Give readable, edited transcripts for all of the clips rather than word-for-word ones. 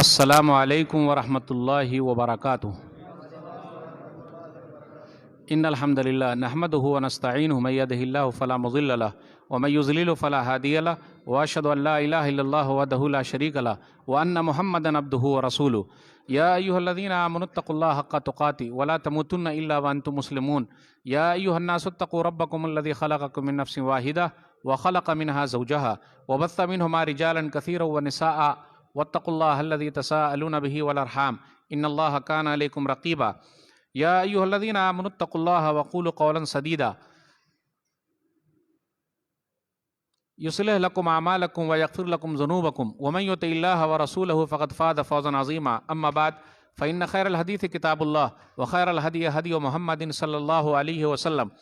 السلام علیکم ورحمۃ اللہ وبرکاتہ۔ ان الحمد للہ نحمده ونستعینه من يهده الله فلا مضل له ومن يضلل فلا هادي له واشهد ان لا اله الا الله وحده لا شريك له وان محمدا عبده ورسوله يا ايها الذين امنوا اتقوا الله حق تقاته ولا تموتن الا وانتم مسلمون يا ايها الناس اتقوا ربكم الذي خلقكم من نفس واحده وخلق منها زوجها وبث منهما رجالا كثيرا ونساء واتقوا الله الذي تساءلون به والارحام ان الله كان عليكم رقيبا يا ايها الذين امنوا اتقوا الله وقولوا قولا سديدا يصلح لكم اعمالكم ويغفر لكم ذنوبكم ومن يطع الله ورسوله فقد فاز فوزا عظيما اما بعد فان خير الحديث كتاب الله وخير الهدي هدي محمد صلى الله عليه وسلم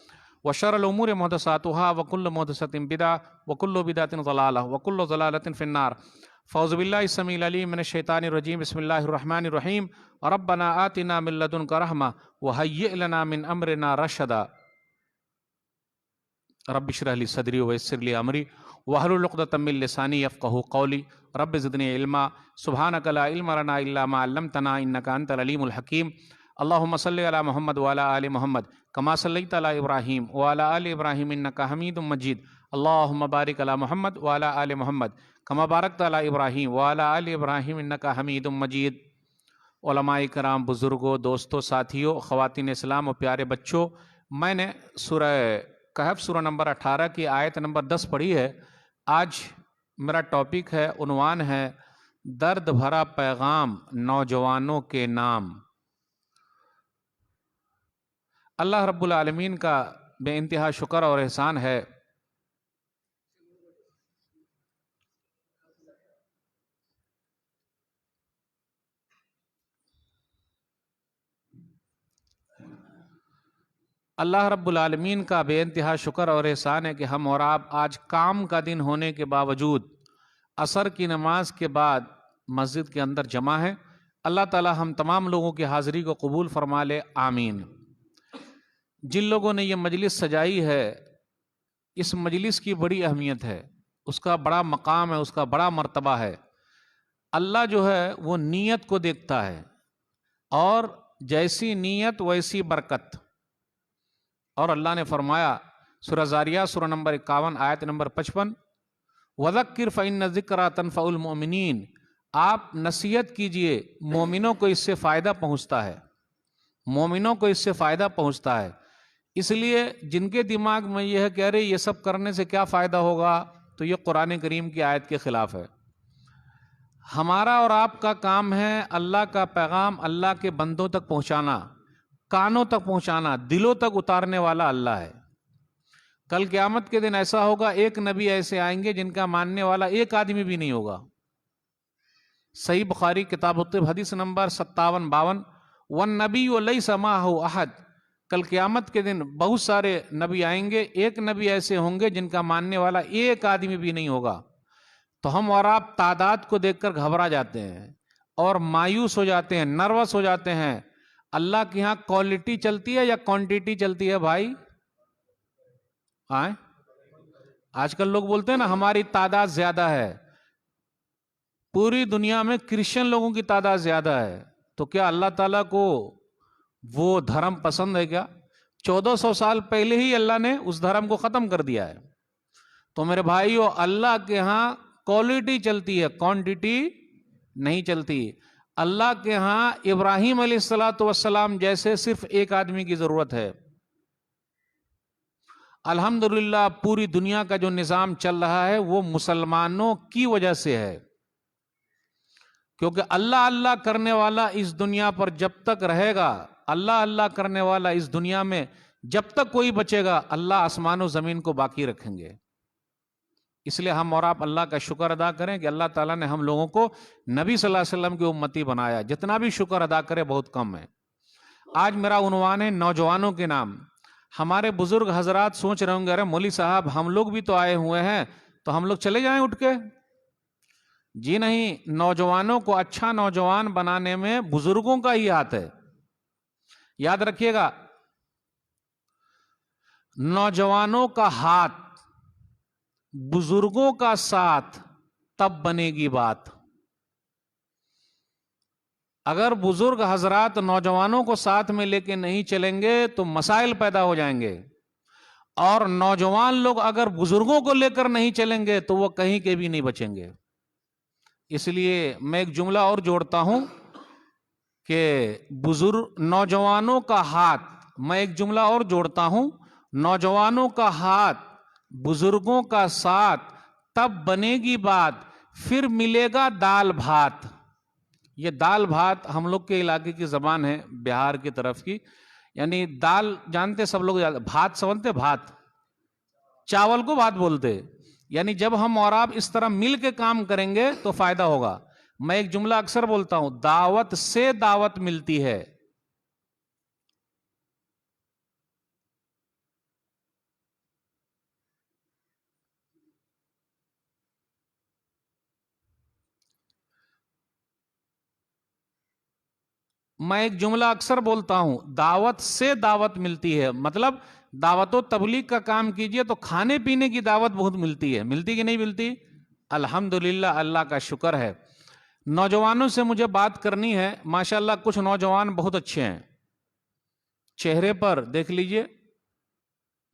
وشر الامور محدثاتها وكل محدثة بدعة وكل بدعة ضلالة وكل ضلالة في النار فاعوذ باللہ السمیع العلیم من الشیطان الرجیم بسم اللہ الرحمن الرحیم ربنا آتنا من لدنک رحمہ وہیئ لنا من امرنا رشدا رب اشرح لی صدری ویسر لی امری واحلل عقدۃ من لسانی یفقہوا قولی رب زدنی علما سبحانک لا علم لنا الا ما علمتنا انک انت العلیم الحکیم اللہم صلی علی محمد وعلی آل محمد کما صلیت علی ابراہیم وعلی آل ابراہیم انک حمید مجید اللہم بارک علی محمد وعلی آل محمد کما بارکت علی ابراہیم وعلی آل ابراہیم انک حمید مجید۔ علماء کرام، بزرگوں، دوستوں، ساتھیوں، خواتین اسلام و پیارے بچوں، میں نے سورہ کہف سورہ نمبر 18 کی آیت نمبر 10 پڑھی ہے۔ آج میرا ٹاپک ہے، عنوان ہے درد بھرا پیغام نوجوانوں کے نام۔ اللہ رب العالمین کا بے انتہا شکر اور احسان ہے اللہ رب العالمین کا بے انتہا شکر اور احسان ہے کہ ہم اور آپ آج کام کا دن ہونے کے باوجود عصر کی نماز کے بعد مسجد کے اندر جمع ہیں۔ اللہ تعالی ہم تمام لوگوں کی حاضری کو قبول فرما لے، آمین۔ جن لوگوں نے یہ مجلس سجائی ہے، اس مجلس کی بڑی اہمیت ہے، اس کا بڑا مقام ہے، اس کا بڑا مرتبہ ہے۔ اللہ جو ہے وہ نیت کو دیکھتا ہے، اور جیسی نیت ویسی برکت۔ اور اللہ نے فرمایا سورہ زاریات سورہ نمبر 51 آیت نمبر 55 وَذَكِّرْ فَإِنَّ الذِّكْرَىٰ تَنفَعُ الْمُؤْمِنِينَ، آپ نصیحت کیجئے، مومنوں کو اس سے فائدہ پہنچتا ہے، مومنوں کو اس سے فائدہ پہنچتا ہے۔ اس لیے جن کے دماغ میں یہ ہے کہ ارے یہ سب کرنے سے کیا فائدہ ہوگا، تو یہ قرآن کریم کی آیت کے خلاف ہے۔ ہمارا اور آپ کا کام ہے اللہ کا پیغام اللہ کے بندوں تک پہنچانا، کانوں تک پہنچانا، دلوں تک اتارنے والا اللہ ہے۔ کل قیامت کے دن ایسا ہوگا، ایک نبی ایسے آئیں گے جن کا ماننے والا ایک آدمی بھی نہیں ہوگا۔ صحیح بخاری کتاب الطب حدیث نمبر 57-52 وَالنَّبِيُّ لَيْسَ مَعَهُ أَحَدٌ، کل قیامت کے دن بہت سارے نبی آئیں گے، ایک نبی ایسے ہوں گے جن کا ماننے والا ایک آدمی بھی نہیں ہوگا۔ تو ہم اور آپ تعداد کو دیکھ کر گھبرا جاتے ہیں اور مایوس ہو جاتے ہیں، نروس ہو جاتے ہیں۔ اللہ کے ہاں کوالٹی چلتی ہے یا کوانٹیٹی چلتی ہے بھائی؟ آج کل لوگ بولتے ہیں نا ہماری تعداد زیادہ ہے۔ پوری دنیا میں کرسچن لوگوں کی تعداد زیادہ ہے، تو کیا اللہ تعالیٰ کو وہ دھرم پسند ہے کیا؟ 1400 سال پہلے ہی اللہ نے اس دھرم کو ختم کر دیا ہے۔ تو میرے بھائیو، اللہ کے ہاں کوالٹی چلتی ہے، کوانٹیٹی نہیں چلتی۔ اللہ کے ہاں ابراہیم علیہ السلام جیسے صرف ایک آدمی کی ضرورت ہے۔ الحمدللہ پوری دنیا کا جو نظام چل رہا ہے وہ مسلمانوں کی وجہ سے ہے، کیونکہ اللہ اللہ کرنے والا اس دنیا پر جب تک رہے گا، اللہ اللہ کرنے والا اس دنیا میں جب تک کوئی بچے گا، اللہ آسمان و زمین کو باقی رکھیں گے۔ اس لیے ہم اور آپ اللہ کا شکر ادا کریں کہ اللہ تعالیٰ نے ہم لوگوں کو نبی صلی اللہ علیہ وسلم کی امتی بنایا۔ جتنا بھی شکر ادا کرے بہت کم ہے۔ آج میرا عنوان ہے نوجوانوں کے نام۔ ہمارے بزرگ حضرات سوچ رہے ہوں گے ارے مولوی صاحب ہم لوگ بھی تو آئے ہوئے ہیں، تو ہم لوگ چلے جائیں اٹھ کے؟ جی نہیں، نوجوانوں کو اچھا نوجوان بنانے میں بزرگوں کا ہی ہاتھ ہے۔ یاد رکھیے گا، نوجوانوں کا ہاتھ، بزرگوں کا ساتھ، تب بنے گی بات۔ اگر بزرگ حضرات نوجوانوں کو ساتھ میں لے کے نہیں چلیں گے تو مسائل پیدا ہو جائیں گے، اور نوجوان لوگ اگر بزرگوں کو لے کر نہیں چلیں گے تو وہ کہیں کے بھی نہیں بچیں گے۔ اس لیے میں ایک جملہ اور جوڑتا ہوں کہ نوجوانوں کا ہاتھ، میں ایک جملہ اور جوڑتا ہوں، نوجوانوں کا ہاتھ، بزرگوں کا ساتھ، تب بنے گی بات، پھر ملے گا دال بھات۔ یہ دال بھات ہم لوگ کے علاقے کی زبان ہے، بہار کی طرف کی، یعنی دال جانتے سب لوگ، بھات سمجھتے، بھات چاول کو بھات بولتے، یعنی جب ہم اور آپ اس طرح مل کے کام کریں گے تو فائدہ ہوگا۔ میں ایک جملہ اکثر بولتا ہوں، دعوت سے دعوت ملتی ہے۔ میں ایک جملہ اکثر بولتا ہوں، دعوت سے دعوت ملتی ہے، مطلب دعوت و تبلیغ کا کام کیجئے تو کھانے پینے کی دعوت بہت ملتی ہے۔ ملتی کہ نہیں ملتی؟ الحمدللہ، اللہ کا شکر ہے۔ نوجوانوں سے مجھے بات کرنی ہے۔ ماشاءاللہ کچھ نوجوان بہت اچھے ہیں، چہرے پر دیکھ لیجئے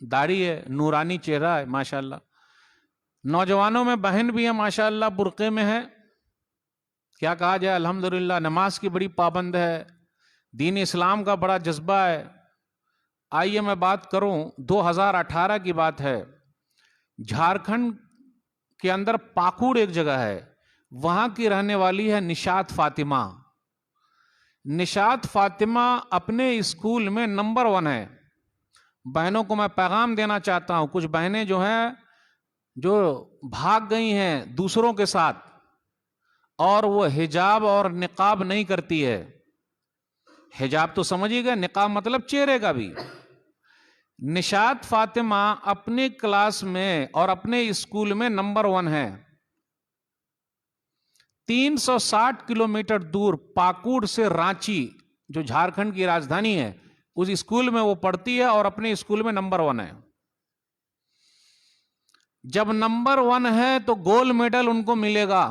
داڑھی ہے، نورانی چہرہ ہے ماشاءاللہ۔ نوجوانوں میں بہن بھی ہے ماشاءاللہ، برقعے میں ہے، کیا کہا جائے، الحمدللہ نماز کی بڑی پابند ہے، دین اسلام کا بڑا جذبہ ہے۔ آئیے میں بات کروں، 2018 کی بات ہے، جھارکھنڈ کے اندر پاکوڑ ایک جگہ ہے، وہاں کی رہنے والی ہے نشاط فاطمہ۔ نشاط فاطمہ اپنے اسکول میں نمبر 1 ہے۔ بہنوں کو میں پیغام دینا چاہتا ہوں، کچھ بہنیں جو ہیں جو بھاگ گئی ہیں دوسروں کے ساتھ، اور وہ حجاب اور نقاب نہیں کرتی ہے۔ حجاب تو سمجھیے گا، نقاب مطلب چہرے کا بھی۔ نشاط فاطمہ اپنے کلاس میں اور اپنے اسکول میں نمبر 1 ہے۔ 360 کلومیٹر دور پاکوڑ سے رانچی، جو جھارکھنڈ کی راجدھانی ہے، اس اسکول میں وہ پڑھتی ہے اور اپنے اسکول میں نمبر 1 ہے۔ جب نمبر 1 ہے تو گولڈ میڈل ان کو ملے گا،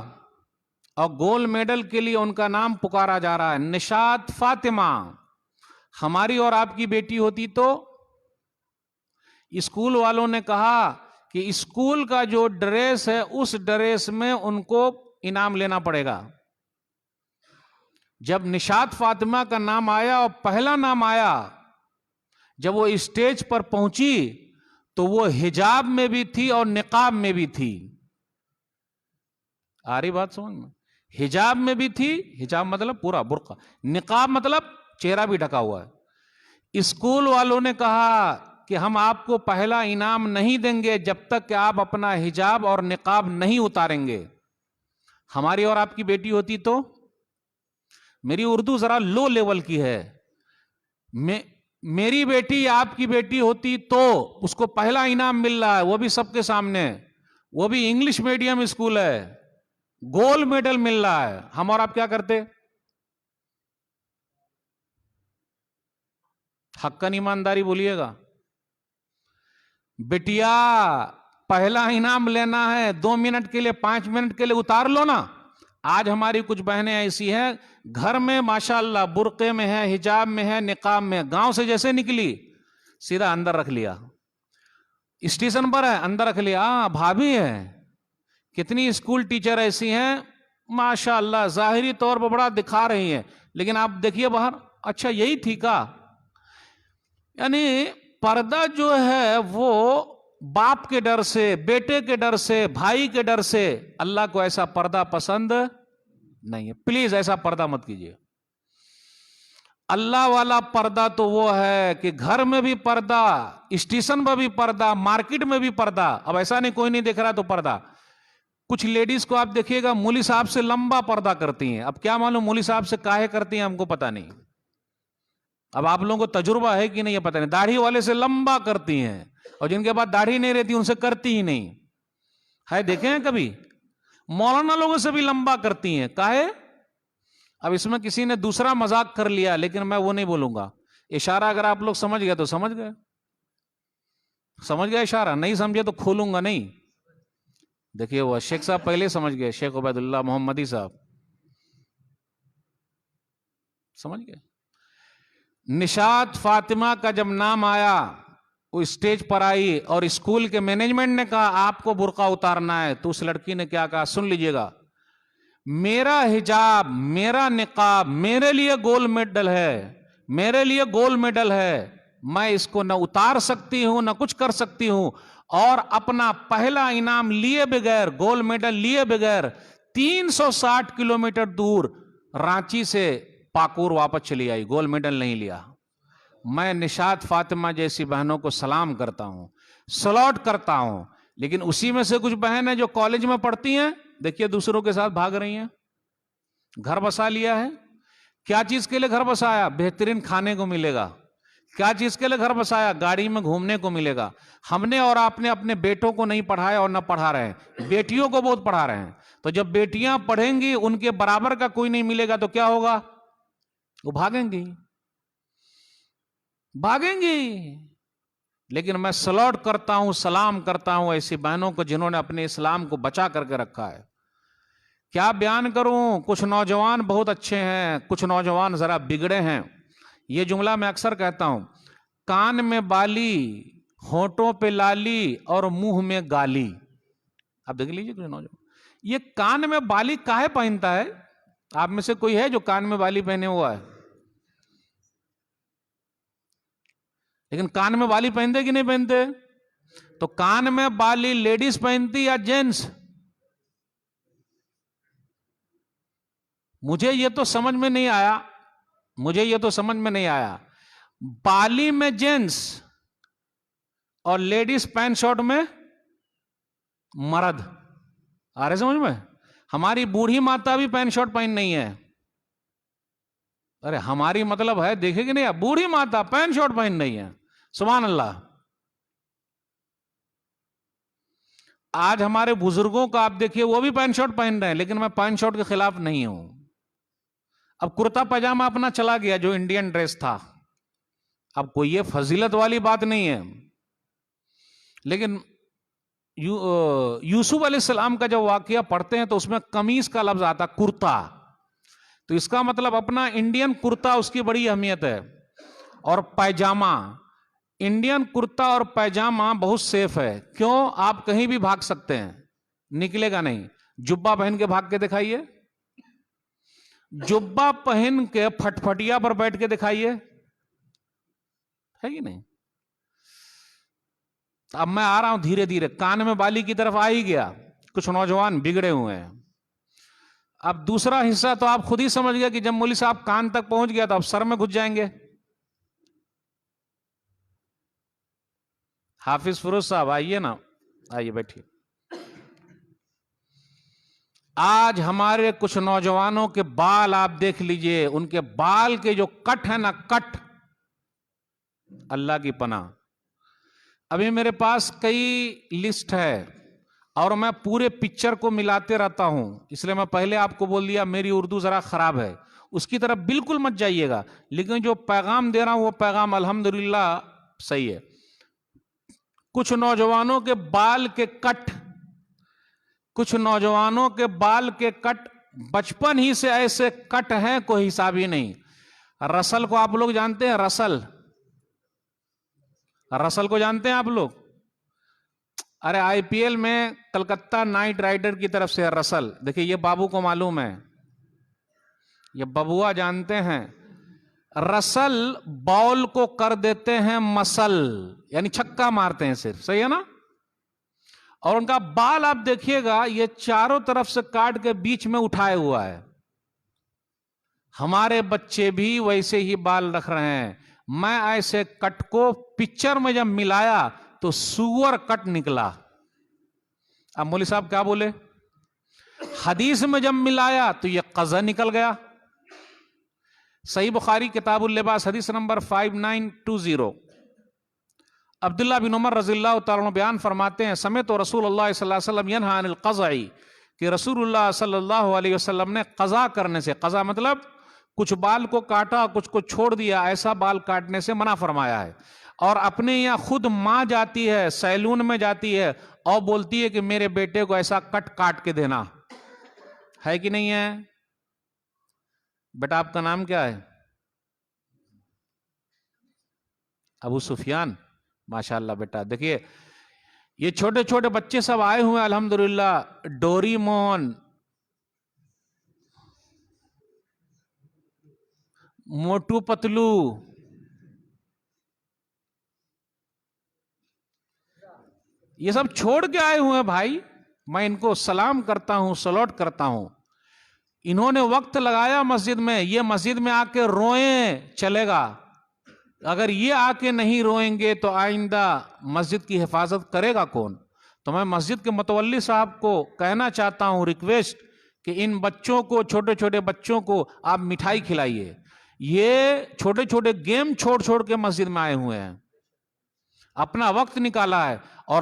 اور گولڈ میڈل کے لیے ان کا نام پکارا جا رہا ہے، نشاط فاطمہ۔ ہماری اور آپ کی بیٹی ہوتی تو اسکول والوں نے کہا کہ اسکول کا جو ڈریس ہے اس ڈریس میں ان کو انعام لینا پڑے گا۔ جب نشاط فاطمہ کا نام آیا اور پہلا نام آیا، جب وہ اسٹیج پر پہنچی تو وہ حجاب میں بھی تھی اور نقاب میں بھی تھی۔ آ رہی بات سمجھ میں؟ حجاب میں بھی تھی، حجاب مطلب پورا برقع، نقاب مطلب چہرہ بھی ڈھکا ہوا ہے۔ اسکول والوں نے کہا کہ ہم آپ کو پہلا انعام نہیں دیں گے جب تک کہ آپ اپنا حجاب اور نقاب نہیں اتاریں گے۔ ہماری اور آپ کی بیٹی ہوتی تو، میری اردو ذرا لو لیول کی ہے، میری بیٹی آپ کی بیٹی ہوتی تو اس کو پہلا انعام مل رہا ہے، وہ بھی سب کے سامنے، وہ بھی انگلش میڈیم اسکول ہے، گولڈ میڈل مل رہا ہے۔ ہم اور آپ کیا کرتے؟ حقاً ایمانداری بولیے گا، بیٹیا پہلا انعام لینا ہے، 2 منٹ کے لیے 5 منٹ کے لیے اتار لو نا۔ آج ہماری کچھ بہنیں ایسی ہیں، گھر میں ماشاءاللہ برقعے میں ہے، حجاب میں ہے، نقاب میں ہے، گاؤں سے جیسے نکلی سیدھا اندر رکھ لیا، اسٹیشن پر ہے اندر رکھ لیا۔ بھابھی ہے، کتنی اسکول ٹیچر ایسی ہیں ماشاءاللہ، ظاہری طور پر بڑا دکھا رہی ہیں، لیکن آپ دیکھیے باہر، اچھا یہی تھی کا؟ یعنی پردہ جو ہے وہ باپ کے ڈر سے، بیٹے کے ڈر سے، بھائی کے ڈر سے، اللہ کو ایسا پردہ پسند نہیں ہے۔ پلیز ایسا پردہ مت کیجیے۔ اللہ والا پردہ تو وہ ہے کہ گھر میں بھی پردہ، اسٹیشن پر بھی پردہ، مارکیٹ میں بھی پردہ۔ اب ایسا نہیں کوئی نہیں دیکھ رہا تو پردہ۔ کچھ لیڈیز کو آپ دیکھیے گا مولوی صاحب سے لمبا پردہ کرتی ہیں، اب کیا معلوم مولوی صاحب سے کاہے کرتی ہیں، ہم کو پتہ نہیں۔ اب آپ لوگوں کو تجربہ ہے کہ نہیں یہ پتہ نہیں۔ داڑھی والے سے لمبا کرتی ہیں، اور جن کے بعد داڑھی نہیں رہتی ان سے کرتی ہی نہیں ہے، دیکھیں ہیں کبھی؟ مولانا لوگوں سے بھی لمبا کرتی ہیں، کاہے؟ اب اس میں کسی نے دوسرا مذاق کر لیا، لیکن میں وہ نہیں بولوں گا۔ اشارہ اگر آپ لوگ سمجھ گئے تو سمجھ گئے، سمجھ گئے اشارہ، نہیں سمجھے تو کھولوں گا نہیں۔ دیکھیے وہ شیخ صاحب پہلے سمجھ گئے، شیخ عبید اللہ محمدی صاحب۔ سمجھ گئے؟ نشاط فاطمہ کا جب نام آیا وہ اسٹیج پر آئی اور اسکول کے مینجمنٹ نے کہا آپ کو برقع اتارنا ہے، تو اس لڑکی نے کیا کہا؟ سن لیجئے گا، میرا حجاب، میرا نقاب میرے لیے گولڈ میڈل ہے، میرے لیے گولڈ میڈل ہے، میں اس کو نہ اتار سکتی ہوں نہ کچھ کر سکتی ہوں. اور اپنا پہلا انعام لیے بغیر، گولڈ میڈل لیے بغیر 360 کلومیٹر دور رانچی سے پاکور واپس چلی آئی، گولڈ میڈل نہیں لیا. میں نشاط فاطمہ جیسی بہنوں کو سلام کرتا ہوں، سلوٹ کرتا ہوں. لیکن اسی میں سے کچھ بہن ہیں جو کالج میں پڑھتی ہیں، دیکھیے دوسروں کے ساتھ بھاگ رہی ہیں. گھر بسا لیا ہے، کیا چیز کے لیے گھر بسایا؟ بہترین کھانے کو ملے گا. کیا چیز کے لیے گھر بسایا؟ گاڑی میں گھومنے کو ملے گا. ہم نے اور آپ نے اپنے بیٹوں کو نہیں پڑھایا اور نہ پڑھا رہے ہیں، بیٹیوں کو بہت پڑھا رہے ہیں. تو جب بیٹیاں پڑھیں گی ان کے برابر کا کوئی نہیں ملے گا تو کیا ہوگا؟ وہ بھاگیں گی، بھاگیں گی. لیکن میں سلوٹ کرتا ہوں، سلام کرتا ہوں ایسی بہنوں کو جنہوں نے اپنے اسلام کو بچا کر کے رکھا ہے. کیا بیان کروں؟ کچھ نوجوان بہت اچھے ہیں، کچھ نوجوان ذرا بگڑے ہیں. یہ جملہ میں اکثر کہتا ہوں، کان میں بالی، ہونٹوں پہ لالی اور منہ میں گالی. آپ دیکھ لیجیے کچھ نوجوان یہ کان میں بالی کاہے پہنتا ہے؟ آپ میں سے کوئی ہے جو کان میں بالی پہنے ہوا ہے؟ لیکن کان میں بالی پہنتے کہ نہیں پہنتے؟ تو کان میں بالی لیڈیز پہنتی یا جینٹس؟ مجھے یہ تو سمجھ میں نہیں آیا، مجھے یہ تو سمجھ میں نہیں آیا. بالی میں جینٹس اور لیڈیز پینٹ شارٹ میں مرد. آ رہے سمجھ میں؟ ہماری بوڑھی ماتا بھی پینٹ شارٹ پہن نہیں ہے. ارے ہماری مطلب ہے، دیکھے کہ نہیں، بوڑھی ماتا پینٹ شارٹ پہن نہیں ہے. سبحان اللہ. آج ہمارے بزرگوں کا آپ دیکھیے وہ بھی پینٹ شارٹ پہن رہے ہیں، لیکن میں پینٹ شارٹ کے خلاف نہیں ہوں. اب کرتا پاجامہ اپنا چلا گیا جو انڈین ڈریس تھا. اب کوئی یہ فضیلت والی بات نہیں ہے، لیکن یوسف علیہ السلام کا جب واقعہ پڑھتے ہیں تو اس میں قمیص کا لفظ آتا کرتا، تو اس کا مطلب اپنا انڈین کرتا اس کی بڑی اہمیت ہے. اور پیجامہ، انڈین کرتا اور پیجامہ بہت سیف ہے. کیوں؟ آپ کہیں بھی بھاگ سکتے ہیں، نکلے گا نہیں. جبہ پہن کے بھاگ کے دکھائیے، جبہ پہن کے پھٹپھٹیا پر بیٹھ کے دکھائیے، ہے کہ نہیں؟ اب میں آ رہا ہوں دھیرے دھیرے، کان میں بالی کی طرف آ ہی گیا. کچھ نوجوان بگڑے ہوئے ہیں. اب دوسرا حصہ تو آپ خود ہی سمجھ گئے کہ جب مولوی صاحب کان تک پہنچ گیا تو اب سر میں گھس جائیں گے. حافظ فیروز صاحب آئیے نا، آئیے بیٹھیے. آج ہمارے کچھ نوجوانوں کے بال آپ دیکھ لیجئے، ان کے بال کے جو کٹ ہے نا، کٹ، اللہ کی پناہ. ابھی میرے پاس کئی لسٹ ہے اور میں پورے پکچر کو ملاتے رہتا ہوں، اس لیے میں پہلے آپ کو بول دیا میری اردو ذرا خراب ہے، اس کی طرف بالکل مت جائیے گا. لیکن جو پیغام دے رہا ہوں وہ پیغام الحمدللہ صحیح ہے. کچھ نوجوانوں کے بال کے کٹ، کچھ نوجوانوں کے بال کے کٹ بچپن ہی سے ایسے کٹ ہیں کوئی حساب ہی نہیں. رسل کو آپ لوگ جانتے ہیں؟ رسل، رسل کو جانتے ہیں آپ لوگ؟ ارے آئی پی ایل میں کلکتہ نائٹ رائڈر کی طرف سے رسل، دیکھیں یہ بابو کو معلوم ہے، یہ ببوا جانتے ہیں. رسل بال کو کر دیتے ہیں مسل، یعنی چھکا مارتے ہیں صرف، صحیح ہے نا؟ اور ان کا بال آپ دیکھیے گا یہ چاروں طرف سے کاٹ کے بیچ میں اٹھائے ہوا ہے. ہمارے بچے بھی ویسے ہی بال رکھ رہے ہیں. میں ایسے کٹ کو پکچر میں جب ملایا تو سور کٹ نکلا. اب مولوی صاحب کیا بولے؟ حدیث میں جب ملایا تو یہ قضا نکل گیا. صحیح بخاری کتاب اللباس حدیث نمبر 5920. عبداللہ بن عمر رضی اللہ تعالیٰ عنہ بیان فرماتے ہیں، سمعت رسول اللہ صلی اللہ علیہ وسلم ینہی عن القضاء، کہ رسول اللہ صلی اللہ علیہ وسلم نے قضا کرنے سے، قضا مطلب کچھ بال کو کاٹا کچھ کو چھوڑ دیا، ایسا بال کاٹنے سے منع فرمایا ہے. اور اپنے یہاں خود ماں جاتی ہے سیلون میں جاتی ہے اور بولتی ہے کہ میرے بیٹے کو ایسا کٹ کاٹ کے دینا، ہے کہ نہیں ہے؟ بیٹا آپ کا نام کیا ہے؟ ابو سفیان ماشاءاللہ بیٹا. دیکھیے یہ چھوٹے چھوٹے بچے سب آئے ہوئے ہیں الحمدللہ. ڈوری مون, موٹو پتلو, یہ سب چھوڑ کے آئے ہوئے ہیں بھائی. میں ان کو سلام کرتا ہوں, سلوٹ کرتا ہوں. انہوں نے وقت لگایا مسجد میں. یہ مسجد میں آ کے روئیں چلے گا, اگر یہ آ کے نہیں روئیں گے تو آئندہ مسجد کی حفاظت کرے گا کون؟ تو میں مسجد کے متولی صاحب کو کہنا چاہتا ہوں, ریکویسٹ, کہ ان بچوں کو, چھوٹے چھوٹے بچوں کو آپ مٹھائی کھلائیے. یہ چھوٹے چھوٹے گیم چھوڑ چھوڑ کے مسجد میں آئے ہوئے ہیں, اپنا وقت نکالا ہے. اور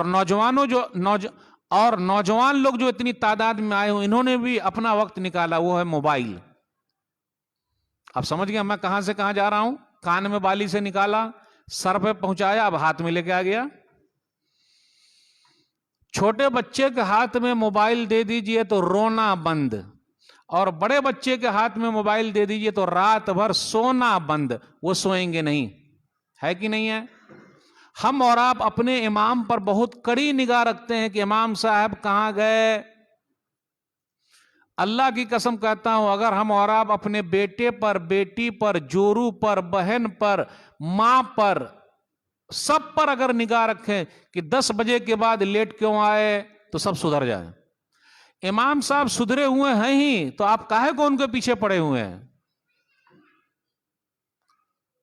نوجوان لوگ جو اتنی تعداد میں آئے ہوئے, انہوں نے بھی اپنا وقت نکالا, وہ ہے موبائل. اب سمجھ گیا میں کہاں سے کہاں جا رہا ہوں. کان میں بالی سے نکالا, سر پہ پہنچایا, اب ہاتھ میں لے کے آ گیا. چھوٹے بچے کے ہاتھ میں موبائل دے دیجئے تو رونا بند, اور بڑے بچے کے ہاتھ میں موبائل دے دیجئے تو رات بھر سونا بند. وہ سوئیں گے نہیں, ہے کہ نہیں ہے؟ ہم اور آپ اپنے امام پر بہت کڑی نگاہ رکھتے ہیں کہ امام صاحب کہاں گئے. اللہ کی قسم کہتا ہوں, اگر ہم اور آپ اپنے بیٹے پر, بیٹی پر, جورو پر, بہن پر, ماں پر, سب پر اگر نگاہ رکھیں کہ 10 بجے کے بعد لیٹ کیوں آئے, تو سب سدھر جائیں. امام صاحب سدھرے ہوئے ہیں ہی, تو آپ کاہے کو ان کے پیچھے پڑے ہوئے ہیں؟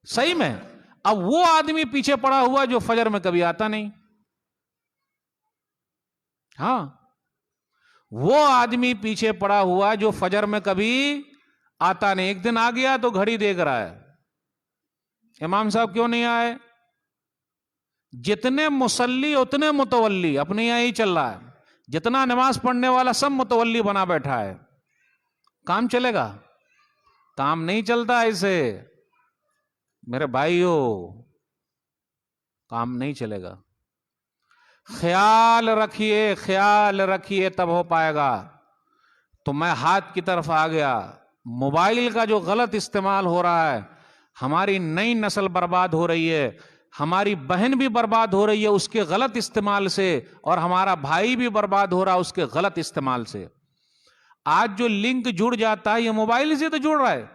صحیح میں. اب وہ آدمی پیچھے پڑا ہوا جو فجر میں کبھی آتا نہیں. ہاں, وہ آدمی پیچھے پڑا ہوا جو فجر میں کبھی آتا نہیں. ایک دن آ گیا تو گھڑی دیکھ رہا ہے, امام صاحب کیوں نہیں آئے؟ جتنے مصلی اتنے متولی, اپنے یہاں ہی چل رہا ہے. جتنا نماز پڑھنے والا سب متولی بنا بیٹھا ہے. کام چلے گا؟ کام نہیں چلتا ایسے میرے بھائیو, کام نہیں چلے گا. خیال رکھیے, خیال رکھیے, تب ہو پائے گا. تو میں ہاتھ کی طرف آ گیا. موبائل کا جو غلط استعمال ہو رہا ہے, ہماری نئی نسل برباد ہو رہی ہے, ہماری بہن بھی برباد ہو رہی ہے اس کے غلط استعمال سے, اور ہمارا بھائی بھی برباد ہو رہا ہے اس کے غلط استعمال سے. آج جو لنک جڑ جاتا ہے یہ موبائل سے تو جڑ رہا ہے.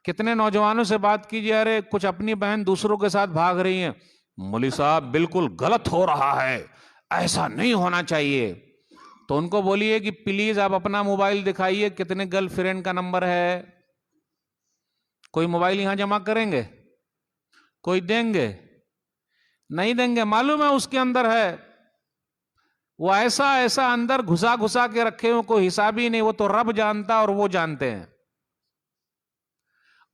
کتنے نوجوانوں سے بات کیجیے, ارے کچھ اپنی بہن دوسروں کے ساتھ بھاگ رہی ہیں, مولوی صاحب بالکل غلط ہو رہا ہے, ایسا نہیں ہونا چاہیے. تو ان کو بولیے کہ پلیز آپ اپنا موبائل دکھائیے, کتنے گرل فرینڈ کا نمبر ہے. کوئی موبائل یہاں جمع کریں گے؟ کوئی دیں گے؟ نہیں دیں گے. معلوم ہے اس کے اندر ہے, وہ ایسا ایسا اندر گھسا گھسا کے رکھے ہوں, کوئی حساب ہی نہیں. وہ تو رب جانتا اور وہ جانتے ہیں.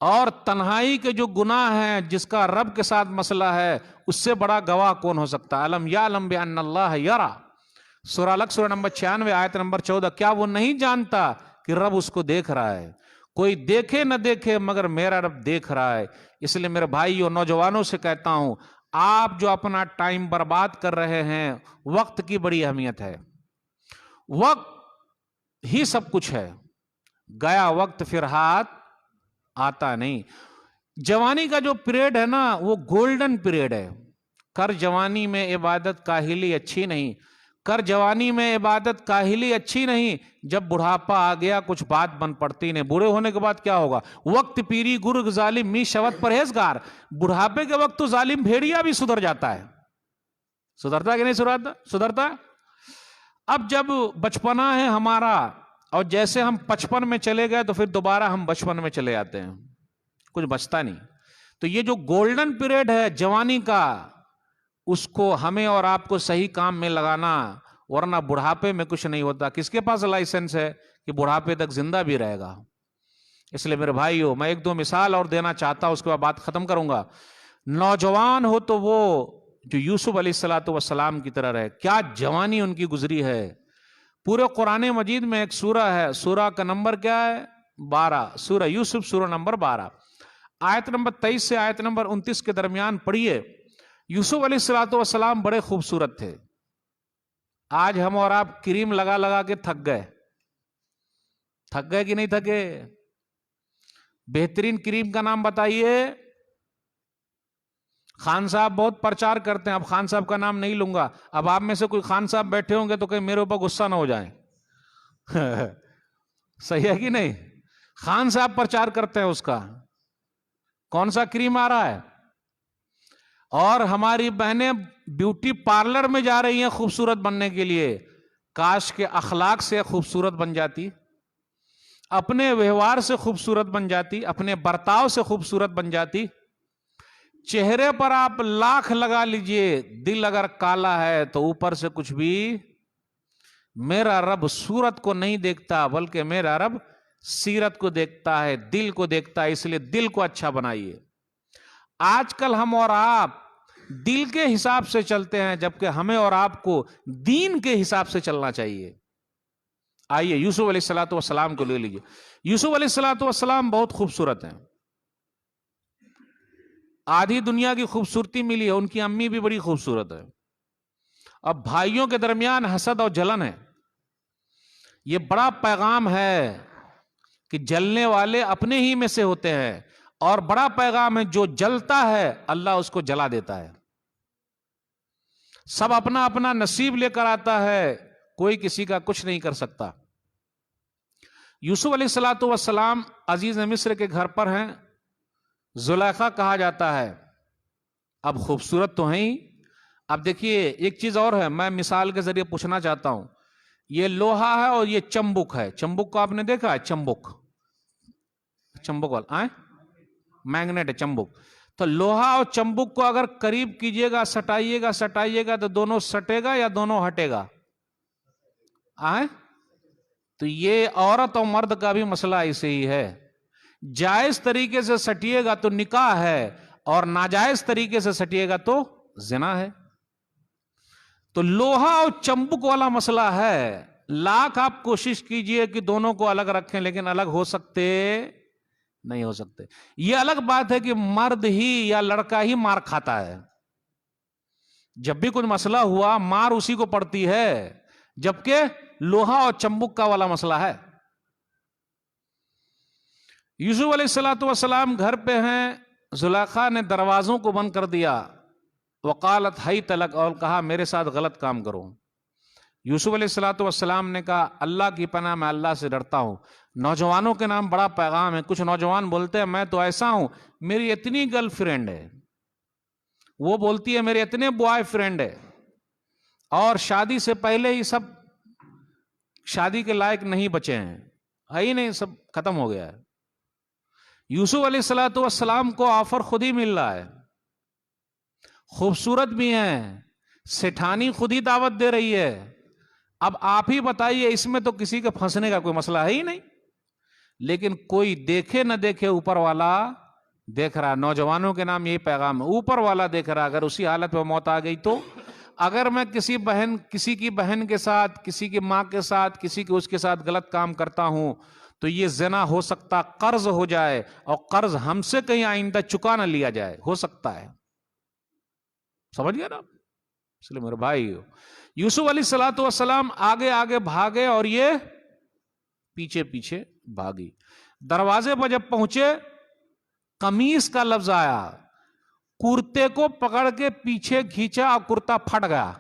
اور تنہائی کے جو گناہ ہیں, جس کا رب کے ساتھ مسئلہ ہے, اس سے بڑا گواہ کون ہو سکتا ہے؟ الم یعلم بان اللہ یرا, سورہ الگ سورہ نمبر 96 آیت نمبر 14. کیا وہ نہیں جانتا کہ رب اس کو دیکھ رہا ہے؟ کوئی دیکھے نہ دیکھے مگر میرا رب دیکھ رہا ہے. اس لیے میرے بھائی اور نوجوانوں سے کہتا ہوں, آپ جو اپنا ٹائم برباد کر رہے ہیں, وقت کی بڑی اہمیت ہے. وقت ہی سب کچھ ہے, گیا وقت پھر ہاتھ آتا نہیں. جوانی کا جو پیریڈ ہے نا, وہ گولڈن پیریڈ ہے. کر جوانی میں عبادت کاہلی اچھی نہیں, کر جوانی میں عبادت کاہلی اچھی نہیں, جب بڑھاپا آ گیا کچھ بات بن پڑتی نہیں. بوڑھے ہونے کے بعد کیا ہوگا؟ وقت پیری گرگ ظالم می شوت پرہیزگار. بڑھاپے کے وقت تو ظالم بھیڑیا بھی سدھر جاتا ہے. سدھرتا کہ نہیں سدھرتا؟ اب جب بچپنا ہے ہمارا, اور جیسے ہم 55 میں چلے گئے تو پھر دوبارہ ہم بچپن میں چلے جاتے ہیں, کچھ بچتا نہیں. تو یہ جو گولڈن پیریڈ ہے جوانی کا, اس کو ہمیں اور آپ کو صحیح کام میں لگانا, ورنہ بڑھاپے میں کچھ نہیں ہوتا. کس کے پاس لائسنس ہے کہ بڑھاپے تک زندہ بھی رہے گا؟ اس لیے میرے بھائیو, میں 1-2 مثال اور دینا چاہتا ہوں, اس کے بعد بات ختم کروں گا. نوجوان ہو تو وہ جو یوسف علیہ السلام کی طرح رہے. کیا جوانی ان کی گزری ہے. پورے قرآن مجید میں ایک سورہ ہے, سورہ کا نمبر کیا ہے؟ 12. سورہ یوسف, سورہ نمبر 12, آیت نمبر 23 سے آیت نمبر 29 کے درمیان پڑھیے. یوسف علیہ السلام بڑے خوبصورت تھے. آج ہم اور آپ کریم لگا لگا کے تھک گئے. تھک گئے کہ نہیں تھکے؟ بہترین کریم کا نام بتائیے. خان صاحب بہت پرچار کرتے ہیں، اب خان صاحب کا نام نہیں لوں گا، اب آپ میں سے کوئی خان صاحب بیٹھے ہوں گے تو کہیں میرے اوپر غصہ نہ ہو جائیں صحیح ہے کہ نہیں؟ خان صاحب پرچار کرتے ہیں اس کا، کون سا کریم آ رہا ہے، اور ہماری بہنیں بیوٹی پارلر میں جا رہی ہیں خوبصورت بننے کے لیے، کاش کے اخلاق سے خوبصورت بن جاتی، اپنے ویوہار سے خوبصورت بن جاتی، اپنے برتاؤ سے خوبصورت بن جاتی۔ چہرے پر آپ لاکھ لگا لیجئے، دل اگر کالا ہے تو اوپر سے کچھ بھی، میرا رب صورت کو نہیں دیکھتا بلکہ میرا رب سیرت کو دیکھتا ہے، دل کو دیکھتا ہے، اس لیے دل کو اچھا بنائیے۔ آج کل ہم اور آپ دل کے حساب سے چلتے ہیں، جبکہ ہمیں اور آپ کو دین کے حساب سے چلنا چاہیے۔ آئیے یوسف علیہ السلام کو لے لیجئے۔ یوسف علیہ السلام بہت خوبصورت ہیں، آدھی دنیا کی خوبصورتی ملی ہے، ان کی امی بھی بڑی خوبصورت ہے۔ اب بھائیوں کے درمیان حسد اور جلن ہے، یہ بڑا پیغام ہے کہ جلنے والے اپنے ہی میں سے ہوتے ہیں، اور بڑا پیغام ہے جو جلتا ہے اللہ اس کو جلا دیتا ہے۔ سب اپنا اپنا نصیب لے کر آتا ہے، کوئی کسی کا کچھ نہیں کر سکتا۔ یوسف علیہ السلام عزیز مصر کے گھر پر ہیں، زلیخا کہا جاتا ہے، اب خوبصورت تو ہیں ہی۔ اب دیکھیے ایک چیز اور ہے، میں مثال کے ذریعے پوچھنا چاہتا ہوں، یہ لوہا ہے اور یہ چمبک ہے، چمبک کو آپ نے دیکھا ہے؟ چمبک والا میگنیٹ ہے چمبک، تو لوہا اور چمبک کو اگر قریب کیجئے گا، سٹائیے گا تو دونوں سٹے گا یا دونوں ہٹے گا؟ تو یہ عورت اور مرد کا بھی مسئلہ ایسے ہی ہے، جائز طریقے سے سٹیے گا تو نکاح ہے، اور ناجائز طریقے سے سٹیے گا تو زنا ہے۔ تو لوہا اور چمبک والا مسئلہ ہے، لاکھ آپ کوشش کیجئے کہ دونوں کو الگ رکھیں، لیکن الگ ہو سکتے نہیں ہو سکتے۔ یہ الگ بات ہے کہ مرد ہی یا لڑکا ہی مار کھاتا ہے، جب بھی کچھ مسئلہ ہوا مار اسی کو پڑتی ہے، جبکہ لوہا اور چمبک کا والا مسئلہ ہے۔ یوسف علیہ السلام گھر پہ ہیں، زلیخا نے دروازوں کو بند کر دیا، وقالت حیت لک، اور کہا میرے ساتھ غلط کام کرو۔ یوسف علیہ السلام نے کہا اللہ کی پناہ، میں اللہ سے ڈرتا ہوں۔ نوجوانوں کے نام بڑا پیغام ہے، کچھ نوجوان بولتے ہیں میں تو ایسا ہوں، میری اتنی گرل فرینڈ ہے، وہ بولتی ہے میرے اتنے بوائے فرینڈ ہے، اور شادی سے پہلے ہی سب شادی کے لائق نہیں بچے ہیں، ہے ہی نہیں، سب ختم ہو گیا ہے۔ یوسف علیہ السلام کو آفر خود ہی مل رہا ہے، خوبصورت بھی ہیں، سیٹھانی خود ہی دعوت دے رہی ہے، اب آپ ہی بتائیے اس میں تو کسی کے پھنسنے کا کوئی مسئلہ ہے ہی نہیں، لیکن کوئی دیکھے نہ دیکھے اوپر والا دیکھ رہا۔ نوجوانوں کے نام یہی پیغام ہے، اوپر والا دیکھ رہا، اگر اسی حالت میں موت آ گئی تو، اگر میں کسی کی بہن کے ساتھ، کسی کی ماں کے ساتھ، کسی کے اس کے ساتھ غلط کام کرتا ہوں تو یہ زنا ہو سکتا، قرض ہو جائے، اور قرض ہم سے کہیں آئندہ چکا نہ لیا جائے، ہو سکتا ہے، سمجھ گیا نا؟ اس لیے میرے بھائی یوسف علیہ السلام آگے آگے بھاگے اور یہ پیچھے پیچھے بھاگی۔ دروازے پر جب پہنچے قمیص کا لفظ آیا، کرتے کو پکڑ کے پیچھے کھینچا اور کرتا پھٹ گیا،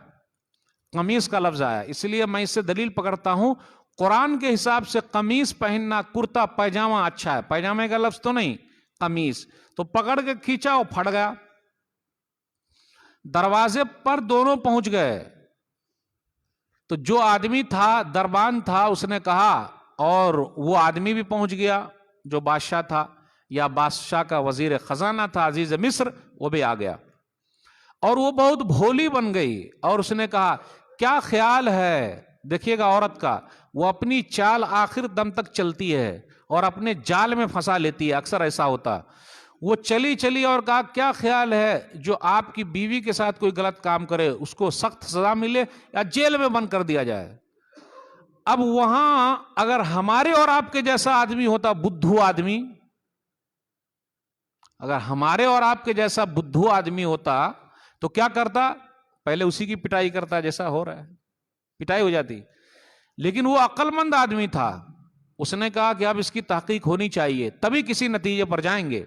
قمیص کا لفظ آیا۔ اس لیے میں اس سے دلیل پکڑتا ہوں، قرآن کے حساب سے قمیص پہننا، کرتا پیجامہ اچھا ہے، پیجامے کا لفظ تو نہیں، قمیص، تو پکڑ کے کھینچا اور پھٹ گیا۔ دروازے پر دونوں پہنچ گئے، تو جو آدمی تھا دربان تھا اس نے کہا، اور وہ آدمی بھی پہنچ گیا جو بادشاہ تھا یا بادشاہ کا وزیر خزانہ تھا عزیز مصر، وہ بھی آ گیا، اور وہ بہت بھولی بن گئی، اور اس نے کہا کیا خیال ہے؟ دیکھیے گا عورت کا، وہ اپنی چال آخر دم تک چلتی ہے اور اپنے جال میں پھنسا لیتی ہے، اکثر ایسا ہوتا۔ وہ چلی اور کہا کیا خیال ہے جو آپ کی بیوی کے ساتھ کوئی غلط کام کرے اس کو سخت سزا ملے یا جیل میں بند کر دیا جائے؟ اب وہاں اگر ہمارے اور آپ کے جیسا آدمی ہوتا، بدھو آدمی، اگر ہمارے اور آپ کے جیسا بدھو آدمی ہوتا تو کیا کرتا؟ پہلے اسی کی پٹائی کرتا جیسا ہو رہا ہے، پٹائی ہو جاتی۔ لیکن وہ عقل مند آدمی تھا، اس نے کہا کہ اب اس کی تحقیق ہونی چاہیے، تبھی کسی نتیجے پر جائیں گے۔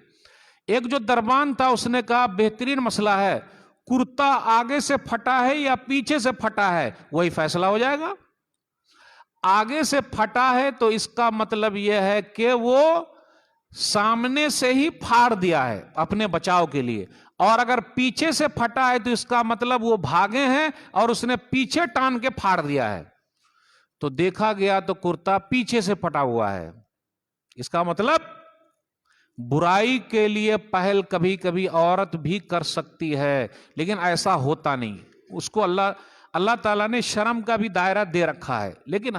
ایک جو دربان تھا اس نے کہا بہترین مسئلہ ہے، کرتا آگے سے پھٹا ہے یا پیچھے سے پھٹا ہے وہی فیصلہ ہو جائے گا۔ آگے سے پھٹا ہے تو اس کا مطلب یہ ہے کہ وہ سامنے سے ہی پھاڑ دیا ہے اپنے بچاؤ کے لیے، اور اگر پیچھے سے پھٹا ہے تو اس کا مطلب وہ بھاگے ہیں اور اس نے پیچھے ٹان کے پھاڑ دیا ہے۔ تو دیکھا گیا تو کرتا پیچھے سے پھٹا ہوا ہے، اس کا مطلب برائی کے لیے پہل کبھی کبھی عورت بھی کر سکتی ہے، لیکن ایسا ہوتا نہیں۔ اس کو اللہ تعالیٰ نے شرم کا بھی دائرہ دے رکھا ہے، لیکن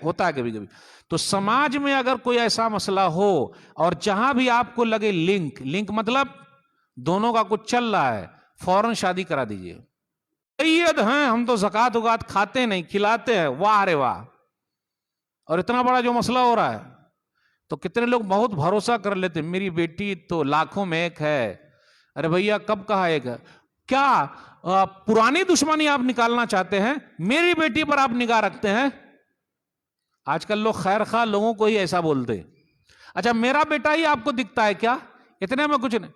ہوتا ہے کبھی کبھی۔ تو سماج میں اگر کوئی ایسا مسئلہ ہو اور جہاں بھی آپ کو لگے لنک مطلب دونوں کا کچھ چل رہا ہے، فوراً شادی کرا دیجئے۔ سید ہیں ہم تو زکوٰۃ وکات کھاتے نہیں، کھلاتے ہیں، واہ رے واہ، اور اتنا بڑا جو مسئلہ ہو رہا ہے تو کتنے لوگ بہت بھروسہ کر لیتے ہیں، میری بیٹی تو لاکھوں میں ایک ہے۔ ارے بھیا کب کہا ایک ہے؟ کیا پرانی دشمنی آپ نکالنا چاہتے ہیں؟ میری بیٹی پر آپ نگاہ رکھتے ہیں؟ آج کل لوگ خیر خواہ لوگوں کو ہی ایسا بولتے ہیں۔ اچھا میرا بیٹا ہی آپ کو دکھتا ہے کیا؟ اتنے میں کچھ نہیں۔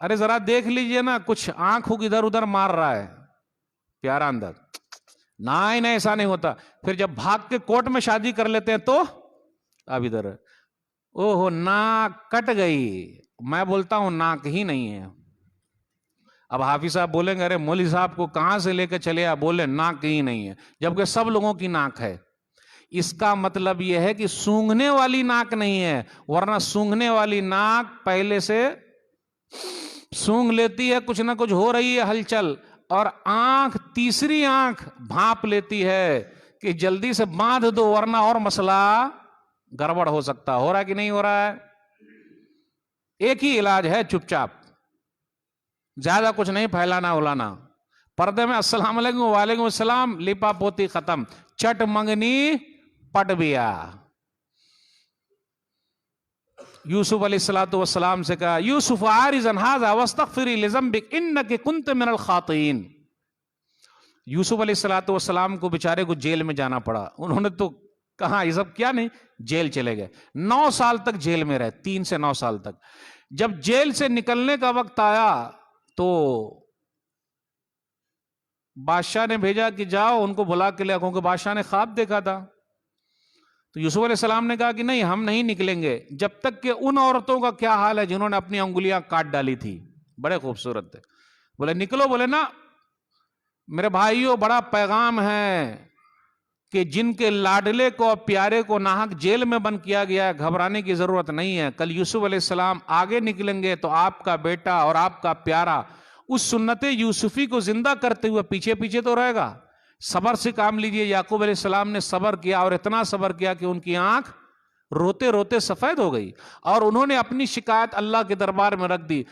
ارے ذرا دیکھ لیجئے نا، کچھ آنکھوں کی ادھر ادھر مار رہا ہے، پیارا اندر، نہیں ایسا نہیں ہوتا۔ پھر جب بھاگ کے کورٹ میں شادی کر لیتے ہیں تو اب ادھر اوہو ناک کٹ گئی۔ میں بولتا ہوں ناک ہی نہیں ہے۔ اب حافظ صاحب بولیں گے ارے مولوی صاحب کو کہاں سے لے کے چلے آپ، بولے ناک ہی نہیں ہے، جبکہ سب لوگوں کی ناک ہے۔ اس کا مطلب یہ ہے کہ سونگھنے والی ناک نہیں ہے، ورنہ سونگھنے والی ناک پہلے سے سونگ لیتی ہے، کچھ نہ کچھ ہو رہی ہے ہلچل، اور آنکھ تیسری آنکھ بھانپ لیتی ہے کہ جلدی سے باندھ دو ورنہ اور مسئلہ گڑبڑ ہو سکتا۔ ہو رہا ہے کہ نہیں ہو رہا ہے؟ ایک ہی علاج ہے، چپ چاپ، زیادہ کچھ نہیں پھیلانا الانا، پردے میں السلام علیکم وعلیکم السلام، لیپا پوتی ختم، چٹ منگنی پٹ بیا۔ یوسف علیہ السلام سے کہا یوسف عارض عن ھذا واستغفری لذنبک انک کنت من الخاطئین۔ یوسف علیہ السلام کو بیچارے کو جیل میں جانا پڑا، انہوں نے تو کہا یہ سب کیا نہیں، جیل چلے گئے، 9 سال تک جیل میں رہے، 3 سے 9 سال تک۔ جب جیل سے نکلنے کا وقت آیا تو بادشاہ نے بھیجا کہ جاؤ ان کو بلا کے لے آؤ، کیونکہ بادشاہ نے خواب دیکھا تھا۔ تو یوسف علیہ السلام نے کہا کہ نہیں ہم نہیں نکلیں گے جب تک کہ ان عورتوں کا کیا حال ہے جنہوں نے اپنی انگلیاں کاٹ ڈالی تھی، بڑے خوبصورت تھے۔ بولے نکلو، بولے نا میرے بھائیوں بڑا پیغام ہے کہ جن کے لاڈلے کو اور پیارے کو ناحق جیل میں بند کیا گیا ہے، گھبرانے کی ضرورت نہیں ہے۔ کل یوسف علیہ السلام آگے نکلیں گے تو آپ کا بیٹا اور آپ کا پیارا اس سنت یوسفی کو زندہ کرتے ہوئے پیچھے پیچھے تو رہے گا۔ صبر سے کام لیجئے۔ یعقوب علیہ السلام نے صبر کیا، اور اتنا صبر کیا کہ ان کی آنکھ روتے روتے سفید ہو گئی، اور انہوں نے اپنی شکایت اللہ کے دربار میں رکھ دی۔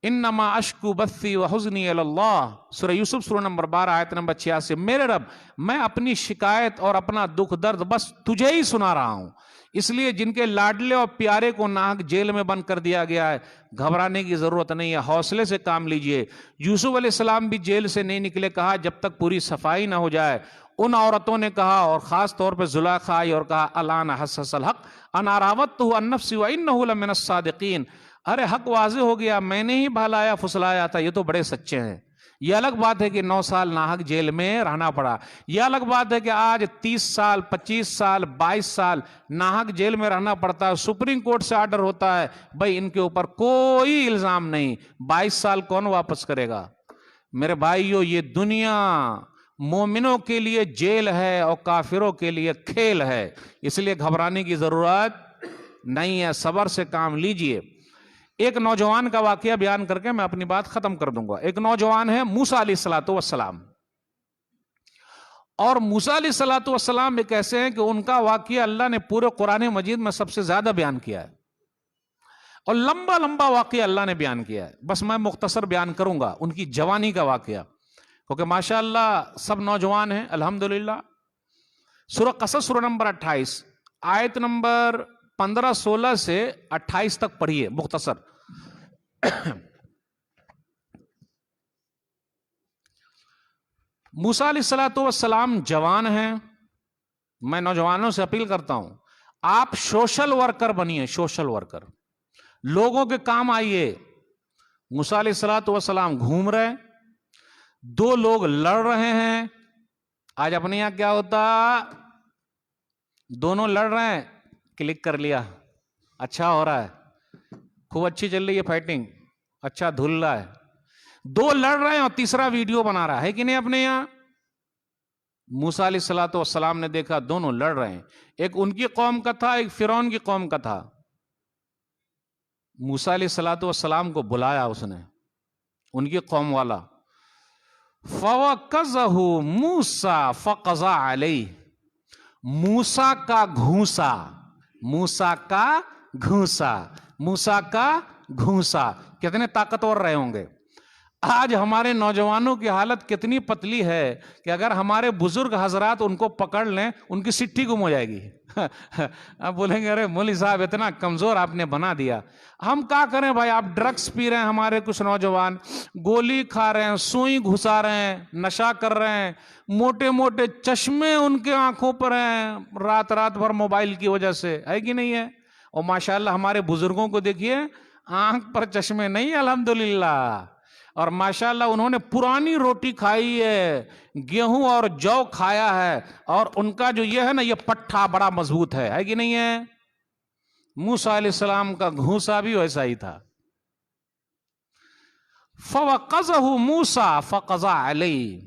انما اشکو بثی وحزنی الی اللہ، سورہ یوسف سورہ نمبر 12 آیت نمبر 86۔ میرے رب میں اپنی شکایت اور اپنا دکھ درد بس تجھے ہی سنا رہا ہوں، اس لیے جن کے لاڈلے اور پیارے کو ناحق جیل میں بند کر دیا گیا ہے، گھبرانے کی ضرورت نہیں ہے، حوصلے سے کام لیجئے۔ یوسف علیہ السلام بھی جیل سے نہیں نکلے، کہا جب تک پوری صفائی نہ ہو جائے۔ ان عورتوں نے کہا، اور خاص طور پہ زلیخا آئی اور کہا الان حسس الحق انا راودتہ عن نفسی وانہ لمن الصادقین، ارے حق واضح ہو گیا، میں نے ہی بہلایا پھسلایا تھا، یہ تو بڑے سچے ہیں۔ یہ الگ بات ہے کہ 9 سال ناحق جیل میں رہنا پڑا، یہ الگ بات ہے کہ آج 30 سال 25 سال 22 سال ناحق جیل میں رہنا پڑتا ہے، سپریم کورٹ سے آرڈر ہوتا ہے بھائی ان کے اوپر کوئی الزام نہیں، 22 سال کون واپس کرے گا؟ میرے بھائیو یہ دنیا مومنوں کے لیے جیل ہے اور کافروں کے لیے کھیل ہے، اس لیے گھبرانے کی ضرورت نہیں ہے، صبر سے کام لیجئے۔ ایک نوجوان کا واقعہ بیان کر کے میں اپنی بات ختم کر دوں گا۔ ایک نوجوان ہے موسیٰ علیہ السلام، اور موسیٰ علیہ السلام ایک ایسے ہیں کہ ان کا واقعہ اللہ نے پورے قرآن مجید میں سب سے زیادہ بیان کیا ہے، اور لمبا لمبا واقعہ اللہ نے بیان کیا ہے، بس میں مختصر بیان کروں گا ان کی جوانی کا واقعہ، کیونکہ ماشاءاللہ سب نوجوان ہیں الحمدللہ۔ سورہ قصص سورہ نمبر 28 آیت نمبر 15-16 سے 28 تک پڑھیے مختصر۔ موسیٰ علیہ السلام جوان ہیں، میں نوجوانوں سے اپیل کرتا ہوں آپ سوشل ورکر بنیے، سوشل ورکر، لوگوں کے کام آئیے، موسیٰ علیہ الصلوۃ والسلام گھوم رہے ہیں، دو لوگ لڑ رہے ہیں. آج اپنے یہاں کیا ہوتا، دونوں لڑ رہے ہیں، کلک کر لیا، اچھا ہو رہا ہے، خوب اچھی چل رہی ہے فائٹنگ، اچھا دھل رہا ہے. دو لڑ رہے ہیں اور تیسرا ویڈیو بنا رہا ہے کہ نہیں اپنے یہاں. موسیٰ علیہ الصلوۃ والسلام نے دیکھا دونوں لڑ رہے ہیں، ایک ان کی قوم کا تھا، ایک فرعون کی قوم کا تھا. موسیٰ علیہ الصلوۃ والسلام کو بلایا اس نے، ان کی قوم والا. فَوَكَّزَهُ مُوسَىٰ فَقَضَىٰ عَلَيْهِ، موسیٰ کا گھونسا، موسیٰ کا گھونسا، موسیٰ کا گھونسا. کتنے طاقتور رہے ہوں گے. آج ہمارے نوجوانوں کی حالت کتنی پتلی ہے کہ اگر ہمارے بزرگ حضرات ان کو پکڑ لیں ان کی سٹھی گم ہو جائے گی. اب بولیں گے ارے مولوی صاحب اتنا کمزور آپ نے بنا دیا. ہم کیا کریں بھائی، آپ ڈرگس پی رہے ہیں، ہمارے کچھ نوجوان گولی کھا رہے ہیں، سوئی گھسا رہے ہیں، نشہ کر رہے ہیں، موٹے موٹے چشمے ان کے آنکھوں پر ہیں، رات رات بھر موبائل کی وجہ سے، ہے کہ نہیں ہے. اور ماشاءاللہ ہمارے بزرگوں کو دیکھیے، آنکھ پر چشمے نہیں الحمدللہ. اور ماشاءاللہ انہوں نے پرانی روٹی کھائی ہے، گیہوں اور جو کھایا ہے، اور ان کا جو یہ ہے نا، یہ پٹھا بڑا مضبوط ہے کہ نہیں ہے. موسیٰ علیہ السلام کا گھونسا بھی ویسا ہی تھا. فَوَقَّزَهُ مُوسَىٰ فَقَضَىٰ عَلَيْهِ،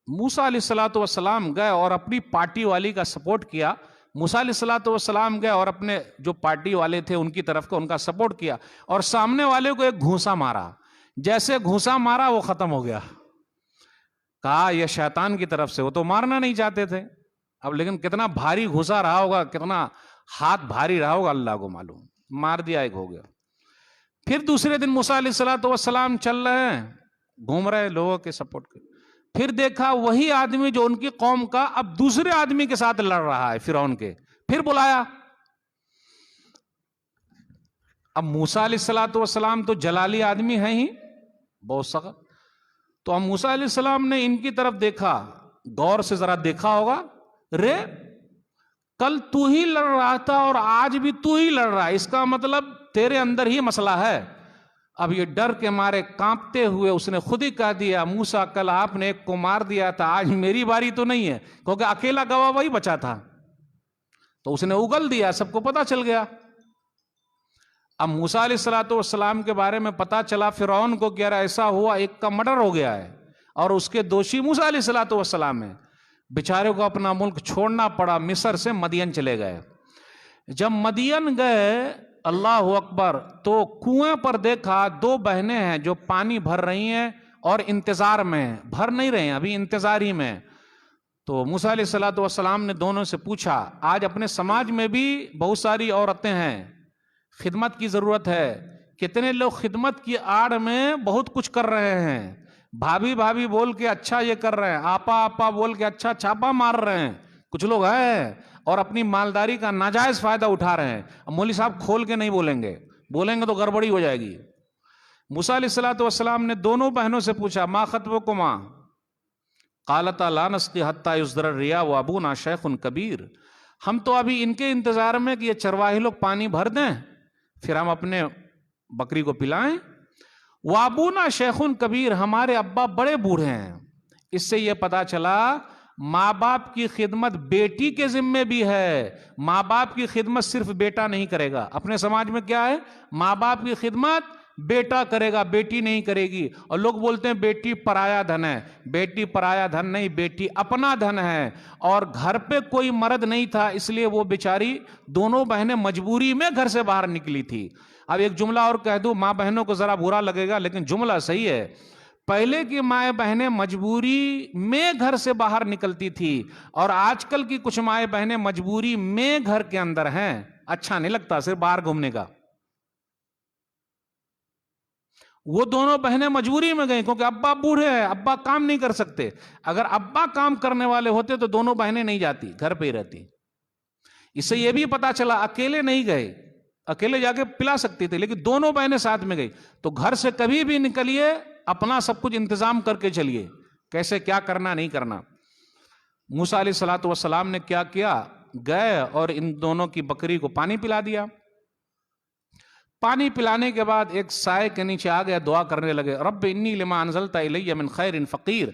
موسیٰ علیہ الصلوۃ والسلام گئے اور اپنی پارٹی والی کا سپورٹ کیا. موسیٰ علیہ الصلوۃ والسلام گئے اور اپنے جو پارٹی والے تھے ان کی طرف کو ان کا سپورٹ کیا، اور سامنے والے کو ایک گھونسا مارا. جیسے گھونسا مارا وہ ختم ہو گیا. کہا یہ شیطان کی طرف سے، وہ تو مارنا نہیں چاہتے تھے. اب لیکن کتنا بھاری گھونسا رہا ہوگا، کتنا ہاتھ بھاری رہا ہوگا، اللہ کو معلوم. مار دیا، ایک ہو گیا. پھر دوسرے دن موسیٰ علیہ الصلوۃ والسلام چل رہے ہیں، گھوم رہے لوگوں کے سپورٹ کے. پھر دیکھا وہی آدمی جو ان کی قوم کا اب دوسرے آدمی کے ساتھ لڑ رہا ہے، فرعون کے. پھر بلایا. اب موسیٰ علیہ الصلوۃ والسلام تو جلالی آدمی ہیں ہی، بہت سخت. تو اب موسیٰ علیہ السلام نے ان کی طرف دیکھا، غور سے ذرا دیکھا ہوگا، رے کل تو ہی لڑ رہا تھا اور آج بھی تو ہی لڑ رہا ہے، اس کا مطلب تیرے اندر ہی مسئلہ ہے. اب یہ ڈر کے مارے کانپتے ہوئے اس نے خود ہی کہہ دیا، موسیٰ کل آپ نے ایک کو مار دیا تھا، آج میری باری تو نہیں ہے، کیونکہ اکیلا گواہ وہی بچا تھا. تو اس نے اگل دیا، سب کو پتا چل گیا. اب موسیٰ علیہ الصلوۃ والسلام کے بارے میں پتا چلا فرعون کو کہ ایسا ہوا، ایک کا مرڈر ہو گیا ہے اور اس کے دوشی موسیٰ علیہ الصلوۃ والسلام ہیں. بیچارے کو اپنا ملک چھوڑنا پڑا، مصر سے مدین چلے گئے. جب مدین گئے، اللہ اکبر، تو کنویں پر دیکھا دو بہنیں ہیں جو پانی بھر رہی ہیں اور انتظار میں، بھر نہیں رہے ہیں ابھی، انتظار ہی میں. تو موسیٰ علیہ الصلوۃ والسلام نے دونوں سے پوچھا، آج اپنے سماج میں بھی بہت ساری عورتیں ہیں، خدمت کی ضرورت ہے. کتنے لوگ خدمت کی آڑ میں بہت کچھ کر رہے ہیں، بھابھی بھابھی بول کے اچھا یہ کر رہے ہیں، آپا آپا بول کے اچھا چھاپا مار رہے ہیں. کچھ لوگ ہیں اور اپنی مالداری کا ناجائز فائدہ اٹھا رہے ہیں. اب مولوی صاحب کھول کے نہیں بولیں گے، بولیں گے تو گڑبڑی ہو جائے گی. موسیٰ علیہ الصلوۃ والسلام نے دونوں بہنوں سے پوچھا، ما خطبکما؟ قالتا لا نسقی حتی یصدر الرعاء وابونا شیخ کبیر. ہم تو ابھی ان کے انتظار میں کہ یہ چرواہے لوگ پانی بھر دیں پھر ہم اپنے بکری کو پلائیں. وابونا شیخ کبیر، ہمارے ابا بڑے بوڑھے ہیں. اس سے یہ پتا چلا ماں باپ کی خدمت بیٹی کے ذمے بھی ہے. ماں باپ کی خدمت صرف بیٹا نہیں کرے گا. اپنے سماج میں کیا ہے، ماں باپ کی خدمت بیٹا کرے گا، بیٹی نہیں کرے گی. اور لوگ بولتے ہیں بیٹی پرایا دھن ہے. بیٹی پرایا دھن نہیں، بیٹی اپنا دھن ہے. اور گھر پہ کوئی مرد نہیں تھا، اس لیے وہ بیچاری دونوں بہنیں مجبوری میں گھر سے باہر نکلی تھی. اب ایک جملہ اور کہہ دوں، ماں بہنوں کو ذرا برا لگے گا لیکن جملہ صحیح ہے. پہلے کی مائیں بہنیں مجبوری میں گھر سے باہر نکلتی تھی، اور آج کل کی کچھ مائیں بہنیں مجبوری میں گھر کے اندر ہیں. اچھا نہیں لگتا صرف باہر گھومنے کا. وہ دونوں بہنیں مجبوری میں گئیں کیونکہ ابا بوڑھے ہیں، ابا کام نہیں کر سکتے. اگر ابا کام کرنے والے ہوتے تو دونوں بہنیں نہیں جاتی، گھر پہ ہی رہتی. اس سے یہ بھی پتا چلا اکیلے نہیں گئے، اکیلے جا کے پلا سکتی تھی لیکن دونوں بہنیں ساتھ میں گئی. تو گھر سے کبھی بھی نکلیے اپنا سب کچھ انتظام کر کے چلیے، کیسے کیا کرنا نہیں کرنا. موسیٰ علیہ الصلوۃ والسلام نے کیا کیا، گئے اور ان دونوں کی بکری کو پانی پلا دیا. پانی پلانے کے بعد ایک سائے کے نیچے آ گیا, دعا کرنے لگے, رب انی لما انزلت الی من خیر فقیر.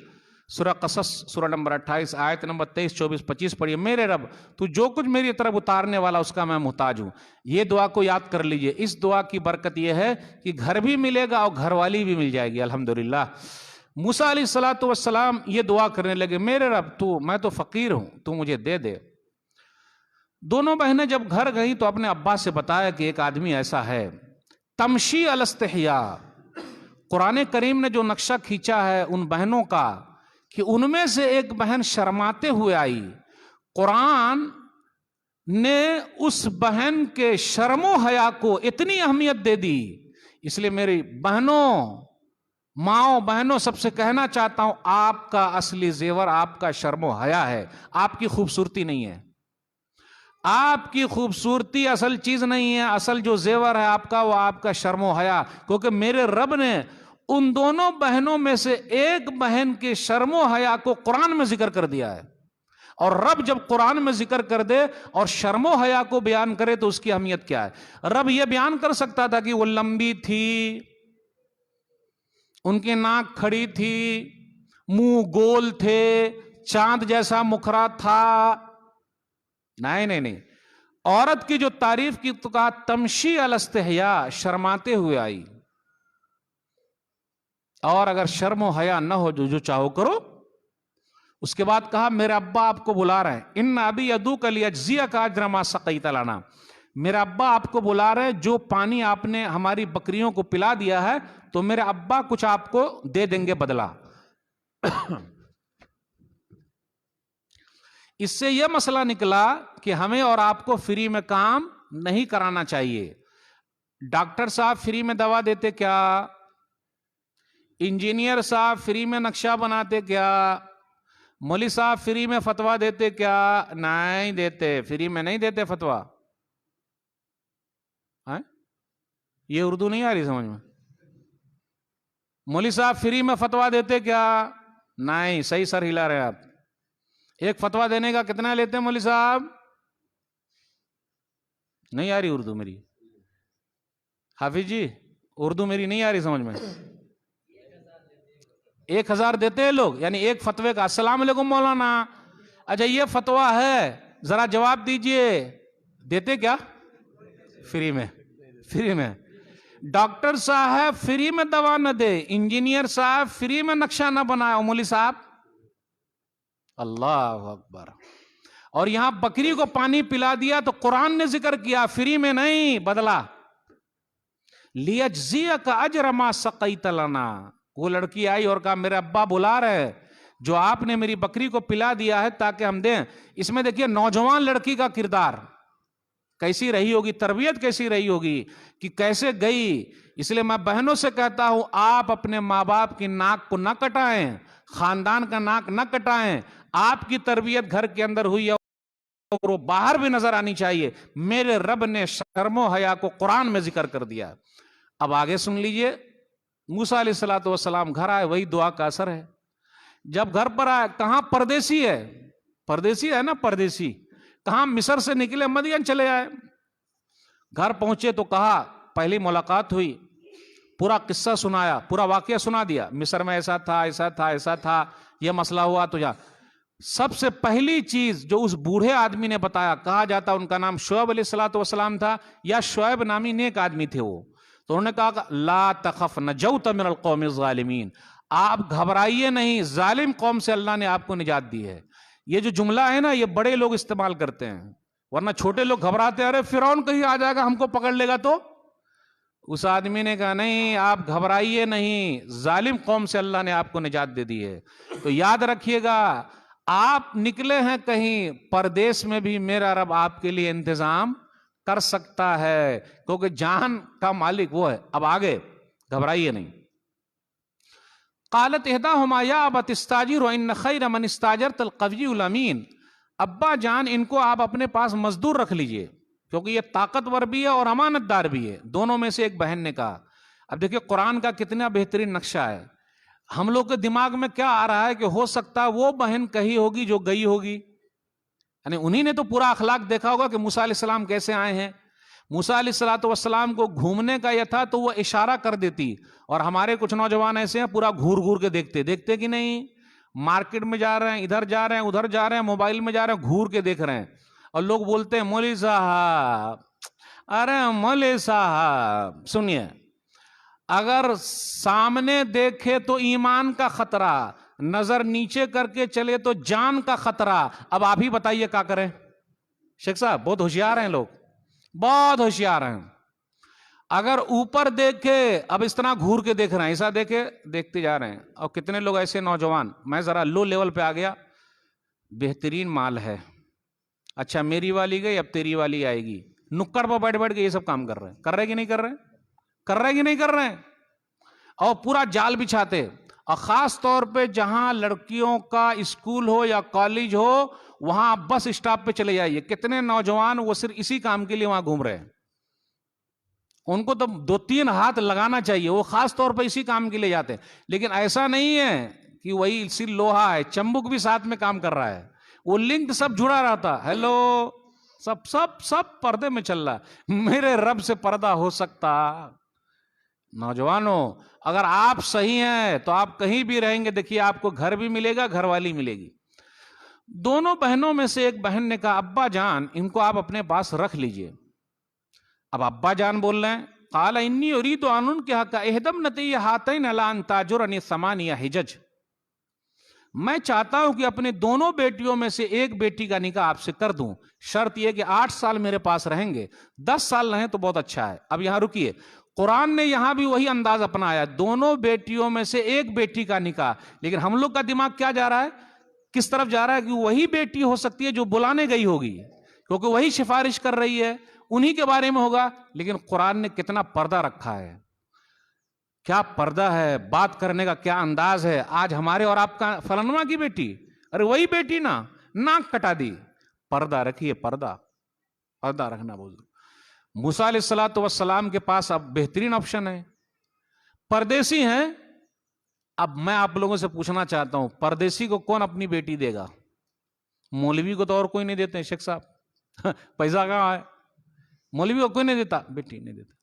سورہ قصص سورہ نمبر 28 آیت نمبر 23 24 25 پڑھیے. میرے رب تو جو کچھ میری طرف اتارنے والا اس کا میں محتاج ہوں. یہ دعا کو یاد کر لیجئے. اس دعا کی برکت یہ ہے کہ گھر بھی ملے گا اور گھر والی بھی مل جائے گی الحمدللہ. موسیٰ علیہ السلام یہ دعا کرنے لگے, میرے رب میں تو فقیر ہوں, تو مجھے دے دے. دونوں بہنیں جب گھر گئیں تو اپنے ابا سے بتایا کہ ایک آدمی ایسا ہے تمشی علی الاستحیاء. قرآن کریم نے جو نقشہ کھینچا ہے ان بہنوں کا کہ ان میں سے ایک بہن شرماتے ہوئے آئی, قرآن نے اس بہن کے شرم و حیا کو اتنی اہمیت دے دی. اس لیے میری بہنوں, ماؤں بہنوں سب سے کہنا چاہتا ہوں, آپ کا اصلی زیور آپ کا شرم و حیا ہے, آپ کی خوبصورتی نہیں ہے. آپ کی خوبصورتی اصل چیز نہیں ہے, اصل جو زیور ہے آپ کا وہ آپ کا شرم و حیا. کیونکہ میرے رب نے ان دونوں بہنوں میں سے ایک بہن کے شرم و حیا کو قرآن میں ذکر کر دیا ہے. اور رب جب قرآن میں ذکر کر دے اور شرم و حیا کو بیان کرے تو اس کی اہمیت کیا ہے. رب یہ بیان کر سکتا تھا کہ وہ لمبی تھی, ان کی ناک کھڑی تھی, منہ گول تھے, چاند جیسا مکھرا تھا. نہیں, عورت کی جو تعریف کی تو کہا تمشی علی الاستحیاء, شرماتے ہوئے آئی. اور اگر شرم و حیا نہ ہو جو چاہو کرو. اس کے بعد کہا میرے ابا آپ کو بلا رہے ہیں, ان ابی یدعوک لیجزیک اجر ما سقیت لنا. میرے ابا آپ کو بلا رہے ہیں, جو پانی آپ نے ہماری بکریوں کو پلا دیا ہے تو میرے ابا کچھ آپ کو دے دیں گے بدلہ. اس سے یہ مسئلہ نکلا کہ ہمیں اور آپ کو فری میں کام نہیں کرانا چاہیے. ڈاکٹر صاحب فری میں دوا دیتے کیا؟ انجینئر صاحب فری میں نقشہ بناتے کیا؟ مولوی صاحب فری میں فتویٰ دیتے کیا؟ نہیں دیتے, فری میں نہیں دیتے فتویٰ. یہ اردو نہیں آ رہی سمجھ میں. مولوی صاحب فری میں فتویٰ دیتے کیا؟ نہیں, صحیح سر ہلا رہے آپ. ایک فتویٰ دینے کا کتنا لیتے ہیں مولوی صاحب؟ نہیں آ رہی اردو میری. حافظ جی اردو میری نہیں آ رہی سمجھ میں. 1000 دیتے ہیں لوگ, یعنی ایک فتوے کا. السلام علیکم مولانا, اچھا یہ فتویٰ ہے ذرا جواب دیجئے, دیتے کیا؟ فری میں. فری میں. ڈاکٹر صاحب فری میں دوا نہ دے, انجینئر صاحب فری میں نقشہ نہ بنائے, مولوی صاحب. اللہ اکبر. اور یہاں بکری کو پانی پلا دیا تو قرآن نے ذکر کیا فری میں نہیں, بدلا. لیجزیک اجر ما سقیت لنا. وہ لڑکی آئی اور کہا میرے ابا بلا رہے, جو آپ نے میری بکری کو پلا دیا ہے تاکہ ہم دیں. اس میں دیکھیے نوجوان لڑکی کا کردار کیسی رہی ہوگی, تربیت کیسی رہی ہوگی کہ کیسے گئی. اس لیے میں بہنوں سے کہتا ہوں آپ اپنے ماں باپ کی ناک کو نہ کٹائیں, خاندان کا ناک نہ کٹائیں. آپ کی تربیت گھر کے اندر ہوئی ہے اور وہ باہر بھی نظر آنی چاہیے. میرے رب نے شرم و حیا کو قرآن میں ذکر کر دیا. اب آگے سن لیجئے. موسیٰ علیہ السلام گھر آئے, وہی دعا کا اثر ہے. جب گھر پر آئے, کہاں پردیسی ہے, پردیسی ہے نا پردیسی, کہاں مصر سے نکلے مدین چلے آئے. گھر پہنچے تو کہا پہلی ملاقات ہوئی, پورا قصہ سنایا, پورا واقعہ سنا دیا. مصر میں ایسا تھا ایسا تھا ایسا تھا, یہ مسئلہ ہوا تو جا. سب سے پہلی چیز جو اس بوڑھے آدمی نے بتایا, کہا جاتا ان کا نام شعیب علیہ السلام تھا یا شعیب نامی نیک آدمی تھے وہ, تو انہوں نے کہا لا تخف نجوت من القوم الظالمین. آپ گھبرائیے نہیں, ظالم قوم سے اللہ نے آپ کو نجات دی ہے. یہ جو جملہ ہے نا یہ بڑے لوگ استعمال کرتے ہیں, ورنہ چھوٹے لوگ گھبراتے ہیں, ارے فرعون کہیں آ جائے گا ہم کو پکڑ لے گا. تو اس آدمی نے کہا نہیں آپ گھبرائیے نہیں, ظالم قوم سے اللہ نے آپ کو نجات دے دی ہے. تو یاد رکھیے گا آپ نکلے ہیں کہیں پردیس میں بھی میرا رب آپ کے لیے انتظام کر سکتا ہے, کیونکہ جان کا مالک وہ ہے. اب آگے گھبرائیے نہیں. قالت احداہما یا ابت استاجر ان خیر من استاجرت القوی الامین. ابا جان ان کو آپ اپنے پاس مزدور رکھ لیجئے کیونکہ یہ طاقتور بھی ہے اور امانت دار بھی ہے. دونوں میں سے ایک بہن نے کہا. اب دیکھیں قرآن کا کتنا بہترین نقشہ ہے. ہم لوگ کے دماغ میں کیا آ رہا ہے کہ ہو سکتا ہے وہ بہن کہی ہوگی جو گئی ہوگی, یعنی انہی نے تو پورا اخلاق دیکھا ہوگا کہ موسیٰ علیہ السلام کیسے آئے ہیں. موسیٰ علیہ الصلوۃ والسلام کو گھومنے کا یہ تھا تو وہ اشارہ کر دیتی، اور ہمارے کچھ نوجوان ایسے ہیں پورا گھور گھور کے دیکھتے کہ نہیں، مارکیٹ میں جا رہے ہیں، ادھر جا رہے ہیں، ادھر جا رہے ہیں، موبائل میں جا رہے ہیں، گھور کے دیکھ رہے ہیں، اور لوگ بولتے ہیں مولوی صاحب، ارے مولوی صاحب سنیے، اگر سامنے دیکھے تو ایمان کا خطرہ، نظر نیچے کر کے چلے تو جان کا خطرہ، اب آپ ہی بتائیے کیا کریں؟ شیخ صاحب بہت ہوشیار ہیں لوگ، بہت ہوشیار ہیں، اگر اوپر دیکھے، اب اس طرح گھور کے دیکھ رہے ہیں، ایسا دیکھتے جا رہے ہیں، اور کتنے لوگ ایسے نوجوان، میں ذرا لو لیول پہ آ گیا، بہترین مال ہے، اچھا میری والی گئی اب تیری والی آئے گی، نکڑ پہ بیٹھ کے یہ سب کام کر رہے ہیں کہ نہیں کر رہے ہیں؟ کر رہے کہ نہیں کر رہے ہیں؟ اور پورا جال بچھاتے، اور خاص طور پہ جہاں لڑکیوں کا اسکول ہو یا کالج ہو وہاں بس اسٹاپ پہ چلے جائیے، کتنے نوجوان وہ صرف اسی کام کے لیے وہاں گھوم رہے ہیں، ان کو تو 2-3 ہاتھ لگانا چاہیے، وہ خاص طور پہ اسی کام کے لیے جاتے ہیں، لیکن ایسا نہیں ہے کہ وہی اسی لوہا ہے، چمبک بھی ساتھ میں کام کر رہا ہے، وہ لنک سب جڑا رہتا، ہیلو سب پردے میں چل رہا ہے، میرے رب سے پردہ ہو سکتا؟ نوجوانوں اگر آپ صحیح ہیں تو آپ کہیں بھی رہیں گے، دیکھیے آپ کو گھر بھی ملے گا، گھر والی ملے گی۔ دونوں بہنوں میں سے ایک بہن نے کہا ابا جان ان کو آپ اپنے پاس رکھ لیجئے، اب ابا جان بول رہے ہیں قال انی اريد ان انكح احدى ابنتي هاتين على ان تاجرني 8 حجج، میں چاہتا ہوں کہ اپنے دونوں بیٹیوں میں سے ایک بیٹی کا نکاح آپ سے کر دوں، شرط یہ کہ 8 سال میرے پاس رہیں گے، 10 سال رہیں تو بہت اچھا ہے۔ اب یہاں رکیے، قرآن نے یہاں بھی وہی انداز اپنایا، دونوں بیٹیوں میں سے ایک بیٹی کا نکاح، لیکن ہم لوگ کا دماغ کیا جا رہا ہے، کس طرف جا رہا ہے کہ وہی بیٹی ہو سکتی ہے جو بلانے گئی ہوگی، کیونکہ وہی سفارش کر رہی ہے، انہی کے بارے میں ہوگا، لیکن قرآن نے کتنا پردہ رکھا ہے، کیا پردہ ہے، بات کرنے کا کیا انداز ہے۔ آج ہمارے اور آپ کا فلانواں کی بیٹی، ارے وہی بیٹی نا، ناک کٹا دی، پردہ رکھیے، پردہ رکھنا بولتے۔ موسیٰ علیہ الصلوۃ والسلام کے پاس اب بہترین آپشن ہے، پردیسی ہیں۔ اب میں آپ لوگوں سے پوچھنا چاہتا ہوں، پردیسی کو کون اپنی بیٹی دے گا؟ مولوی کو تو اور کوئی نہیں دیتے شیخ صاحب، پیسہ کہاں ہے؟ مولوی کو کوئی نہیں دیتا، بیٹی نہیں دیتا۔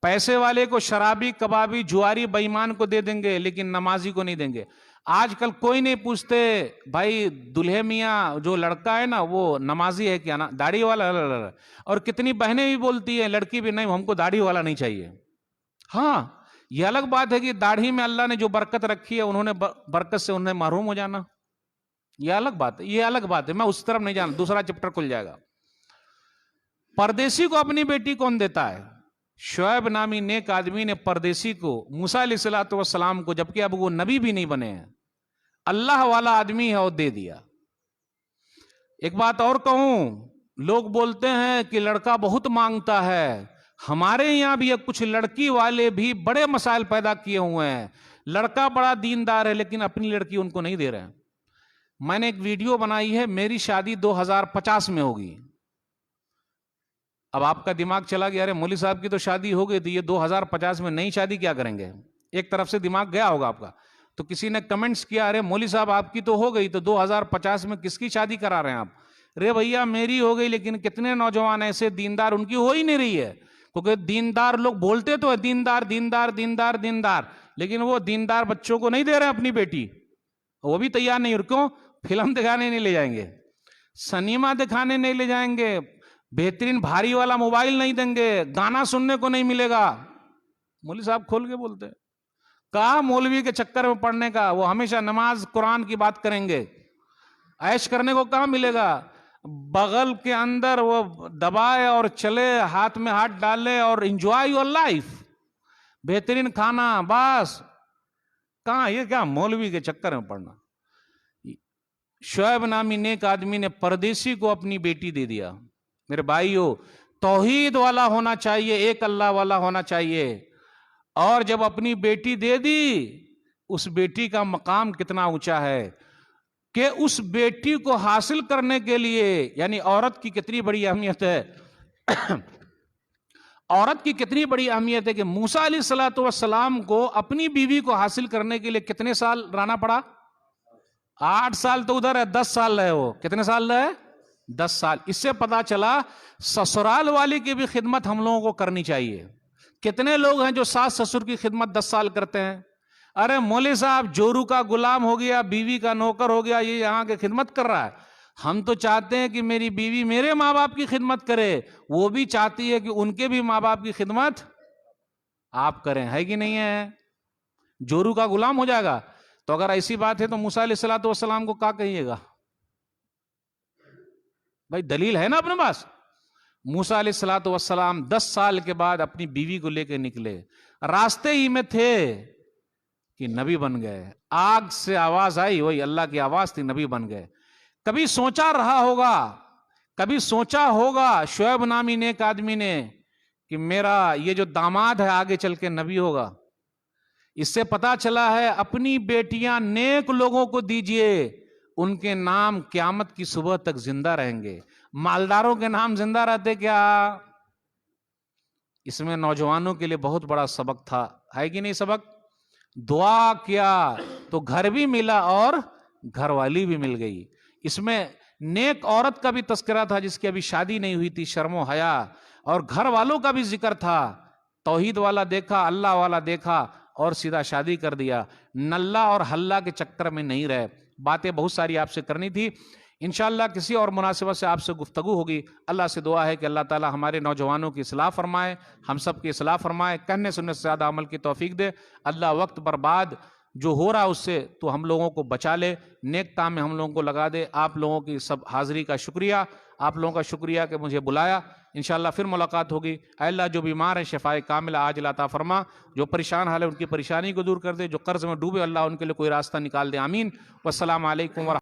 پیسے والے کو شرابی، کبابی، جواری، بے ایمان کو دے دیں گے، لیکن نمازی کو نہیں دیں گے۔ آج کل کوئی نہیں پوچھتے بھائی دلہے میاں جو لڑکا ہے نا وہ نمازی ہے کیا، نا داڑھی والا، اور کتنی بہنیں بھی بولتی ہیں، لڑکی بھی، نہیں ہم کو داڑھی والا نہیں چاہیے۔ ہاں یہ الگ بات ہے کہ داڑھی میں اللہ نے جو برکت رکھی ہے انہوں نے برکت سے انہیں محروم ہو جانا، یہ الگ بات ہے، یہ الگ بات ہے، میں اس طرف نہیں جانا، دوسرا چپٹر کھل جائے گا۔ پردیسی کو اپنی بیٹی کون دیتا ہے؟ شعیب نامی نیک آدمی نے پردیسی کو، موسیٰ علیہ الصلوۃ والسلام کو، جبکہ اب وہ نبی بھی نہیں بنے ہیں، اللہ والا آدمی ہے، اور دے دیا۔ ایک بات اور کہوں، لوگ بولتے ہیں کہ لڑکا بہت مانگتا ہے، ہمارے یہاں بھی کچھ لڑکی والے بھی بڑے مسائل پیدا کیے ہوئے ہیں، لڑکا بڑا دیندار ہے لیکن اپنی لڑکی ان کو نہیں دے رہے ہیں۔ میں نے ایک ویڈیو بنائی ہے، میری شادی 2050 میں ہوگی۔ اب آپ کا دماغ چلا گیا، ارے مولوی صاحب کی تو شادی ہو گئی تھی، یہ 2050 میں نئی شادی کیا کریں گے؟ ایک طرف سے دماغ گیا ہوگا آپ کا۔ تو کسی نے کمنٹس کیا، ارے مولوی صاحب آپ کی تو ہو گئی، تو 2050 میں کس کی شادی کرا رہے ہیں آپ؟ ارے بھیا میری ہو گئی، لیکن کتنے نوجوان ایسے دیندار ان کی ہو ہی نہیں رہی ہے، کیونکہ دیندار لوگ بولتے تو ہے دیندار دیندار دیندار دیندار، لیکن وہ دیندار بچوں کو نہیں دے رہے اپنی بیٹی، وہ بھی تیار نہیں، اور کیوں؟ فلم دکھانے نہیں لے جائیں گے، سنیما دکھانے نہیں لے جائیں گے، بہترین بھاری والا موبائل نہیں دیں گے، گانا سننے کو نہیں ملے گا۔ مولوی صاحب کھول کے بولتے ہیں، کہا مولوی کے چکر میں پڑھنے کا، وہ ہمیشہ نماز قرآن کی بات کریں گے، عیش کرنے کو کہاں ملے گا؟ بغل کے اندر وہ دبائے اور چلے، ہاتھ میں ہاتھ ڈالے اور انجوائے یور لائف، بہترین کھانا، بس کہاں، یہ کیا مولوی کے چکر میں پڑھنا۔ شعیب نامی نیک آدمی نے پردیسی کو اپنی بیٹی دے دیا۔ میرے بھائیو، توحید والا ہونا چاہیے، ایک اللہ والا ہونا چاہیے، اور جب اپنی بیٹی دے دی، اس بیٹی کا مقام کتنا اونچا ہے کہ اس بیٹی کو حاصل کرنے کے لیے، یعنی عورت کی کتنی بڑی اہمیت ہے، عورت کی کتنی بڑی اہمیت ہے کہ موسیٰ علیہ الصلوۃ والسلام کو اپنی بیوی کو حاصل کرنے کے لیے کتنے سال رہنا پڑا؟ 8 سال تو ادھر ہے، 10 سال رہے، وہ کتنے سال رہے؟ 10 سال. اس سے پتا چلا سسرال والی کی بھی خدمت ہم لوگوں کو کرنی چاہیے. کتنے لوگ ہیں جو ساس سسر کی خدمت 10 سال کرتے ہیں؟ ارے مولوی صاحب جورو کا غلام ہو گیا، بیوی کا نوکر ہو گیا، یہ یہاں کے خدمت کر رہا ہے. ہم تو چاہتے ہیں کہ میری بیوی میرے ماں باپ کی خدمت کرے، وہ بھی چاہتی ہے کہ ان کے بھی ماں باپ کی خدمت آپ کریں. ہے کہ نہیں ہے؟ جورو کا غلام ہو جائے گا. تو اگر ایسی بات ہے تو موسیٰ علیہ الصلوۃ والسلام کو کیا کہیے گا بھائی؟ دلیل ہے نا اپنے پاس. موسیٰ علیہ الصلوۃ والسلام 10 سال کے بعد اپنی بیوی کو لے کے نکلے، راستے ہی میں تھے کہ نبی بن گئے. آگ سے آواز آئی، وہی اللہ کی آواز تھی، نبی بن گئے. کبھی سوچا رہا ہوگا، کبھی سوچا ہوگا شعیب نامی نیک آدمی نے کہ میرا یہ جو داماد ہے آگے چل کے نبی ہوگا؟ اس سے پتا چلا ہے اپنی بیٹیاں نیک لوگوں کو دیجئے، ان کے نام قیامت کی صبح تک زندہ رہیں گے. مالداروں کے نام زندہ رہتے کیا؟ اس میں نوجوانوں کے لیے بہت بڑا سبق تھا. ہے کہ نہیں سبق؟ دعا کیا تو گھر بھی ملا اور گھر والی بھی مل گئی. اس میں نیک عورت کا بھی تذکرہ تھا جس کی ابھی شادی نہیں ہوئی تھی، شرم و حیا، اور گھر والوں کا بھی ذکر تھا. توحید والا دیکھا، اللہ والا دیکھا اور سیدھا شادی کر دیا. نلہ اور حلہ کے چکر میں نہیں رہے. باتیں بہت ساری آپ سے کرنی تھی. انشاءاللہ کسی اور مناسبت سے آپ سے گفتگو ہوگی. اللہ سے دعا ہے کہ اللہ تعالی ہمارے نوجوانوں کی اصلاح فرمائے، ہم سب کی اصلاح فرمائے، کہنے سننے سے زیادہ عمل کی توفیق دے. اللہ وقت برباد جو ہو رہا اس سے تو ہم لوگوں کو بچا لے، نیک کام میں ہم لوگوں کو لگا دے. آپ لوگوں کی سب حاضری کا شکریہ، آپ لوگوں کا شکریہ کہ مجھے بلایا. انشاءاللہ پھر ملاقات ہوگی. اے اللہ جو بیمار ہیں شفائے کاملہ عاجلہ عطا فرما، جو پریشان حال ہے ان کی پریشانی کو دور کر دے، جو قرض میں ڈوبے اللہ ان کے لیے کوئی راستہ نکال دے. آمین. والسلام علیکم ورحمۃ